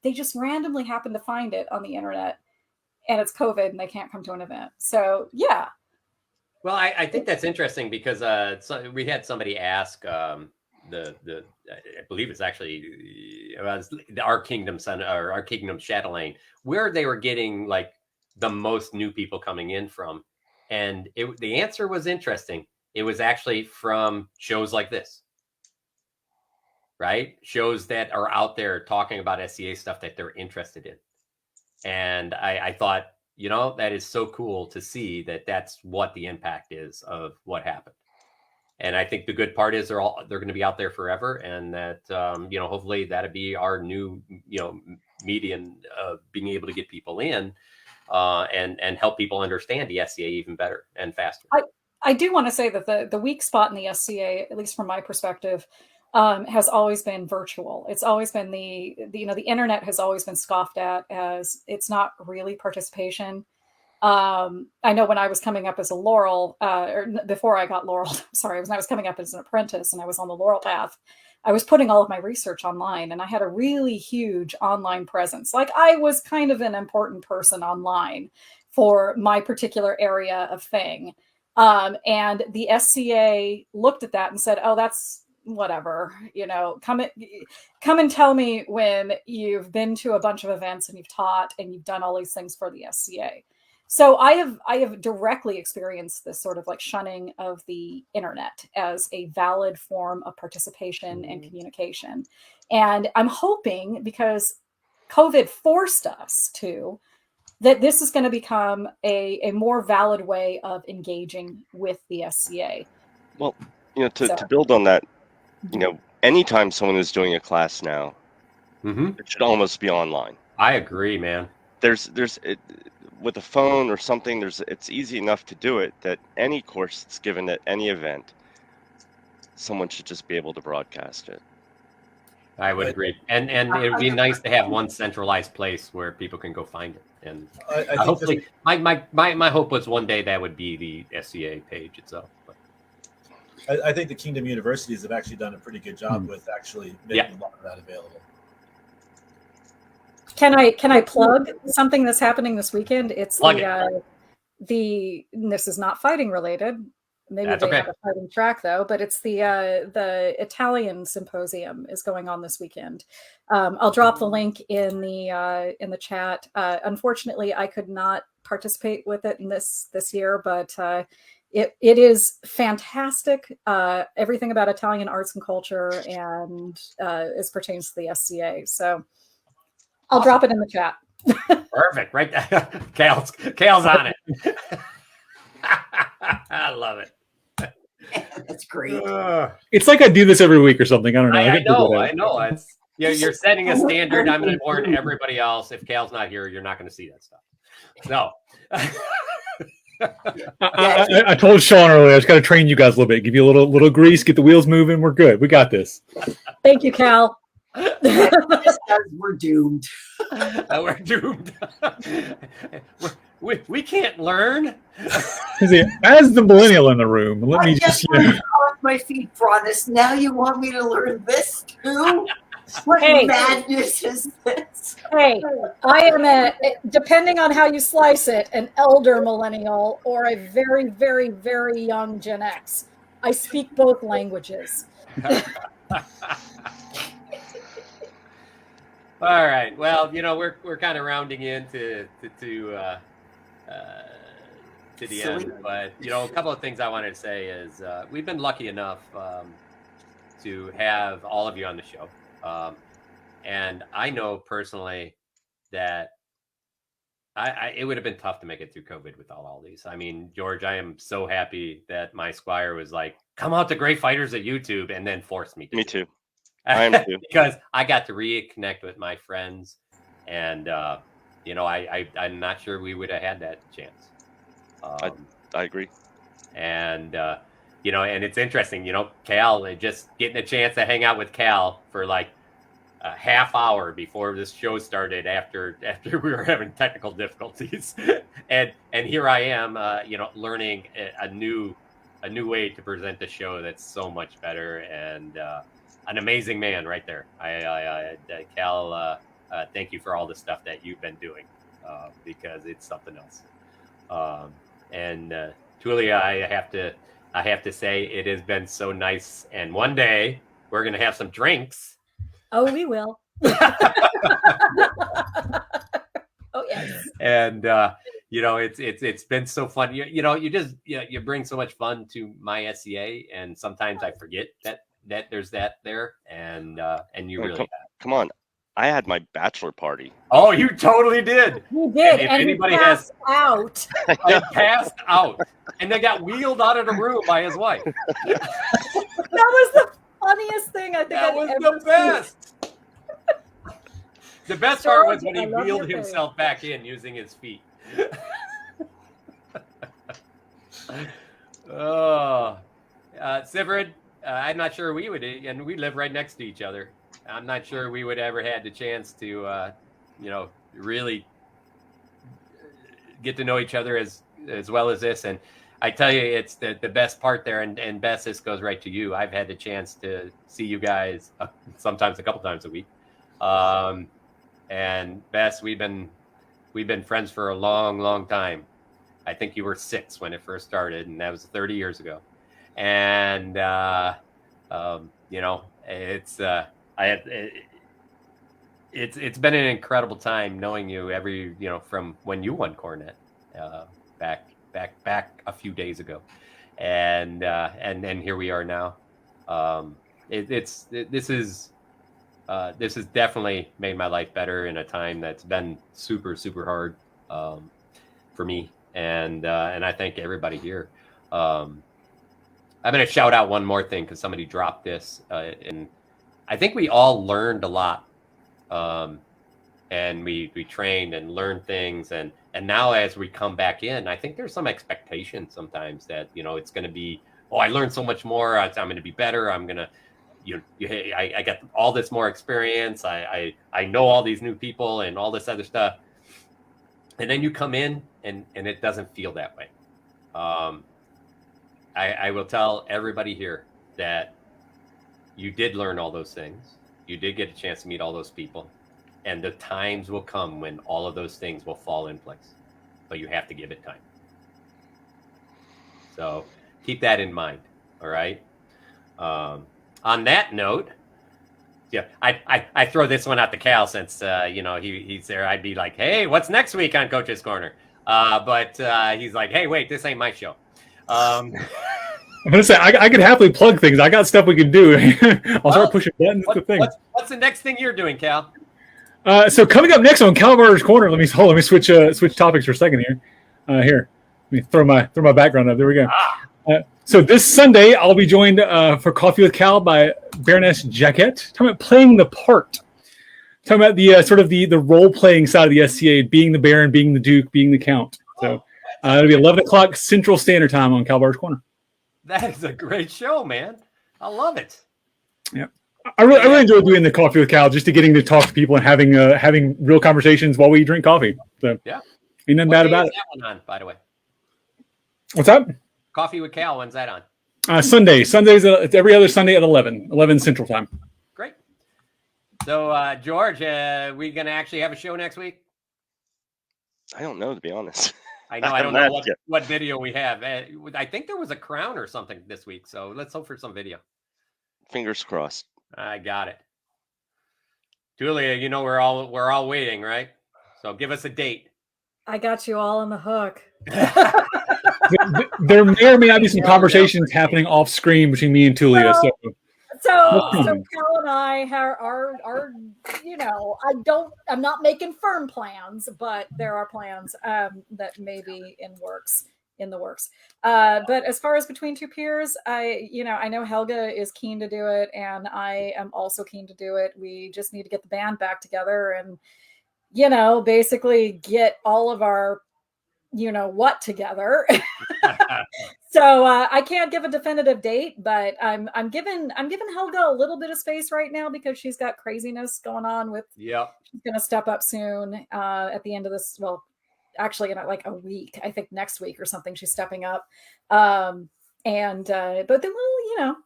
Speaker 3: they just randomly happen to find it on the internet and it's COVID and they can't come to an event. So yeah.
Speaker 2: Well, I think that's interesting because so we had somebody ask I believe it's actually our Kingdom Sun or our Kingdom Chatelaine, where they were getting like the most new people coming in from, and the answer was interesting. It was actually from shows like this, right? Shows that are out there talking about SCA stuff that they're interested in, and I thought, you know, that is so cool to see that that's what the impact is of what happened. And I think the good part is they're going to be out there forever, and that you know, hopefully that'll be our new, you know, medium of being able to get people in and help people understand the SCA even better and faster.
Speaker 3: I do want to say that the weak spot in the SCA, at least from my perspective, has always been virtual. It's always been the you know, the internet has always been scoffed at as it's not really participation. I know when I was coming up as a Laurel, or before I got Laurel, sorry, when I was coming up as an apprentice and I was on the Laurel path, I was putting all of my research online, and I had a really huge online presence. Like, I was kind of an important person online for my particular area of thing. And the SCA looked at that and said, oh, that's whatever, you know, come and tell me when you've been to a bunch of events and you've taught and you've done all these things for the SCA. So I have directly experienced this sort of like shunning of the internet as a valid form of participation and communication. And I'm hoping, because COVID forced us to, that this is going to become a more valid way of engaging with the SCA.
Speaker 6: Well, you know, to build on that, you know, anytime someone is doing a class now, it should almost be online.
Speaker 2: I agree, man.
Speaker 6: With a phone or something, it's easy enough to do it that any course that's given at any event, someone should just be able to broadcast it.
Speaker 2: I would agree, and it would be nice to have one centralized place where people can go find it. And
Speaker 5: I
Speaker 2: hopefully, my hope was one day that would be the SCA page itself. But
Speaker 5: I think the Kingdom universities have actually done a pretty good job with actually making a lot of that available.
Speaker 3: Can I plug something that's happening this weekend? It's this is not fighting related, maybe
Speaker 2: That's
Speaker 3: they
Speaker 2: okay.
Speaker 3: have a fighting track though, but it's the Italian symposium is going on this weekend. I'll drop the link in the chat. Unfortunately, I could not participate with it in this year, but it is fantastic. Everything about Italian arts and culture, and as pertains to the SCA. So I'll drop it in the chat.
Speaker 2: Perfect. Right there. Cal's on it. I love it.
Speaker 4: That's great.
Speaker 1: It's like I do this every week or something. I don't know.
Speaker 2: I know. It's you're setting a standard. I'm going to warn everybody else. If Cal's not here, you're not going to see that stuff. No.
Speaker 1: I told Sean earlier I just got to train you guys a little bit, give you a little grease, get the wheels moving. We're good. We got this.
Speaker 3: Thank you, Cal.
Speaker 4: We're doomed.
Speaker 2: We're doomed. We can't learn.
Speaker 1: As the millennial in the room, let me just
Speaker 4: off my feet, Brannos. Now you want me to learn this too? What madness is this?
Speaker 3: Hey, I am depending on how you slice it, an elder millennial or a very, very, very young Gen X. I speak both languages.
Speaker 2: All right. Well, we're kind of rounding into to the end, but a couple of things I wanted to say is we've been lucky enough to have all of you on the show, and I know personally that it would have been tough to make it through COVID without all these. I mean, George, I am so happy that my squire was like, "Come out to Great Fighters at YouTube," and then forced me to.
Speaker 6: Me too. I am too.
Speaker 2: Because I got to reconnect with my friends, and I'm not sure we would have had that chance.
Speaker 6: I agree.
Speaker 2: And and it's interesting, Cal, just getting a chance to hang out with Cal for like a half hour before this show started after we were having technical difficulties, and here I am, learning a new way to present the show that's so much better, and an amazing man right there. Cal, thank you for all the stuff that you've been doing, because it's something else. And Tulia, I have to say it has been so nice. And one day we're going to have some drinks.
Speaker 3: Oh, we will. Oh, yes.
Speaker 2: And it's been so fun. You bring so much fun to my SCA, and sometimes I forget that there's that there, and you really
Speaker 6: come on. I had my bachelor party.
Speaker 2: Oh, you totally did.
Speaker 3: You did.
Speaker 2: And if
Speaker 3: and
Speaker 2: anybody
Speaker 3: passed out.
Speaker 2: I passed out, and they got wheeled out of the room by his wife.
Speaker 3: That was the funniest thing I think
Speaker 2: That
Speaker 3: I've
Speaker 2: was
Speaker 3: ever
Speaker 2: the best.
Speaker 3: seen.
Speaker 2: The best part was when he wheeled himself back in using his feet. Oh, Sivrid, I'm not sure we would, and we live right next to each other. I'm not sure we would ever had the chance to, really get to know each other as well as this. And I tell you, it's the best part there. And Bess, this goes right to you. I've had the chance to see you guys sometimes a couple times a week. And Bess, we've been friends for a long, long time. I think you were 6 when it first started, and that was 30 years ago. And it's been an incredible time knowing you from when you won Coronet back a few days ago, and here we are now. This has definitely made my life better in a time that's been super, super hard for me, and I thank everybody here. I'm going to shout out one more thing because somebody dropped this, and I think we all learned a lot, and we trained and learned things, and now as we come back in, I think there's some expectation sometimes that it's going to be, I learned so much more, I'm going to be better, I'm going to I got all this more experience, I know all these new people and all this other stuff, and then you come in and it doesn't feel that way. I will tell everybody here that you did learn all those things. You did get a chance to meet all those people. And the times will come when all of those things will fall in place. But you have to give it time. So keep that in mind. All right. On that note, yeah, I throw this one out to Cal since he's there. I'd be like, hey, what's next week on Coach's Corner? But he's like, hey, wait, this ain't my show.
Speaker 1: I'm gonna say I could happily plug things. I got stuff we can do. I'll start pushing buttons.
Speaker 2: What's the next thing you're doing, Cal?
Speaker 1: So coming up next on Kalbardr's Corner, let me switch topics for a second here. Here, let me throw my background up. There we go. So this Sunday, I'll be joined for Coffee with Cal by Baroness Jaquette, talking about playing the part. Talking about the sort of the role-playing side of the SCA, being the Baron, being the Duke, being the Count. So it'll be 11 o'clock Central Standard Time on Kalbardr's Corner.
Speaker 2: That is a great show, man. I love it.
Speaker 1: Yeah. I really enjoy doing the Coffee with Cal, just to getting to talk to people and having real conversations while we drink coffee. So
Speaker 2: yeah,
Speaker 1: ain't nothing bad about it.
Speaker 2: That one on, by the way.
Speaker 1: What's up?
Speaker 2: Coffee with Cal. When's that on?
Speaker 1: Sundays. It's every other Sunday at 11 Central Time.
Speaker 2: Great. So, George, we gonna actually have a show next week?
Speaker 6: I don't know, to be honest.
Speaker 2: I don't know what video we have. I think there was a crown or something this week, so let's hope for some video.
Speaker 6: Fingers crossed.
Speaker 2: I got it. Julia, we're all waiting, right? So give us a date.
Speaker 3: I got you all on the hook.
Speaker 1: There may or may not be some conversations happening off screen between me and Tulia.
Speaker 3: So Cal and I are I'm not making firm plans, but there are plans that may be in the works. But as far as Between Two Peers, I know Helga is keen to do it, and I am also keen to do it. We just need to get the band back together and, basically get all of our, what together. So I can't give a definitive date, but I'm giving Helga a little bit of space right now because she's got craziness going on with.
Speaker 2: Yep. She's
Speaker 3: going to step up soon at the end of this. Well, actually in like a week, I think next week or something, she's stepping up. But then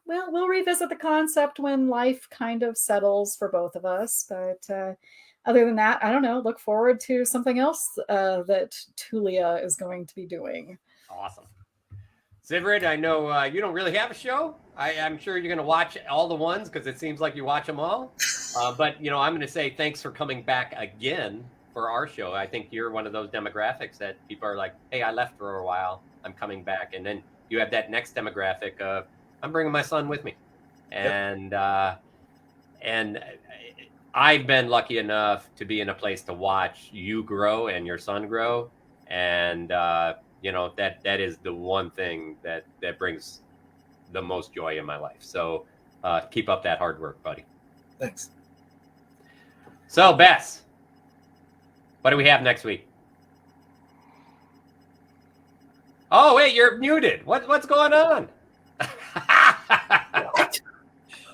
Speaker 3: we'll revisit the concept when life kind of settles for both of us. But other than that, I don't know. Look forward to something else that Tulia is going to be doing.
Speaker 2: Awesome. Zivrid, I know you don't really have a show. I'm sure you're going to watch all the ones because it seems like you watch them all. But, I'm going to say thanks for coming back again for our show. I think you're one of those demographics that people are like, hey, I left for a while. I'm coming back. And then you have that next demographic of I'm bringing my son with me. And and I've been lucky enough to be in a place to watch you grow and your son grow. And, that is the one thing that brings the most joy in my life. So keep up that hard work, buddy.
Speaker 5: Thanks.
Speaker 2: So, Bess, what do we have next week? Oh, wait, you're muted. What's going on?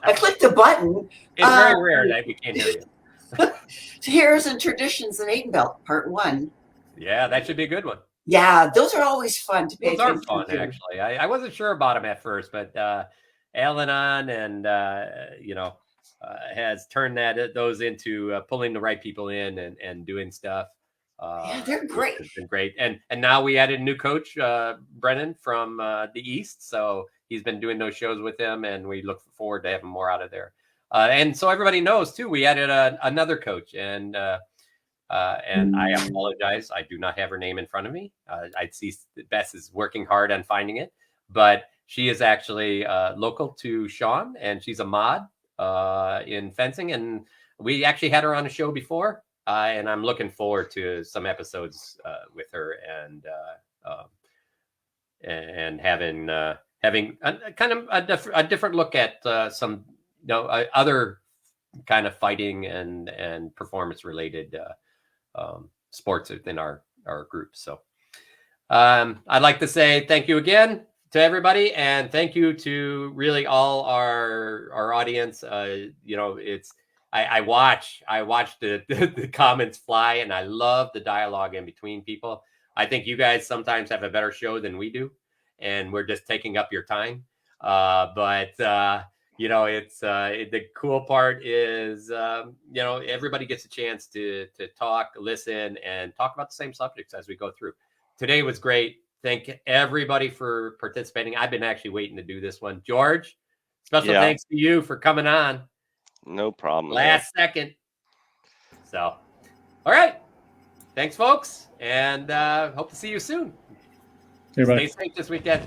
Speaker 4: I clicked a button.
Speaker 2: It's very rare that we can't hear you.
Speaker 4: Heroes and Traditions in Aiden Part 1.
Speaker 2: Yeah, that should be a good one.
Speaker 4: Yeah, those are always fun to pay attention to.
Speaker 2: Those are fun, actually. I wasn't sure about them at first, but Al-Anon and, has turned those into pulling the right people in and doing stuff.
Speaker 4: Yeah, they're great.
Speaker 2: It's been great. And now we added a new coach, Brennan from the East. So he's been doing those shows with them, and we look forward to having more out of there. And so everybody knows, too, we added another coach. And I apologize. I do not have her name in front of me. I'd see Bess is working hard on finding it. But she is actually local to Sean, and she's a mod in fencing. And we actually had her on a show before. And I'm looking forward to some episodes with her and having a kind of a different look at some other kind of fighting and performance related sports within our group. So I'd like to say thank you again to everybody, and thank you to really all our audience. I watch the comments fly, and I love the dialogue in between people. I think you guys sometimes have a better show than we do, and we're just taking up your time. But it's the cool part is, everybody gets a chance to talk, listen, and talk about the same subjects as we go through. Today was great. Thank everybody for participating. I've been actually waiting to do this one. George, special
Speaker 6: Yeah.
Speaker 2: thanks to you for coming on.
Speaker 6: No problem.
Speaker 2: Last second. So, all right. Thanks, folks. And hope to see you soon.
Speaker 1: Everybody.
Speaker 2: Stay safe this weekend.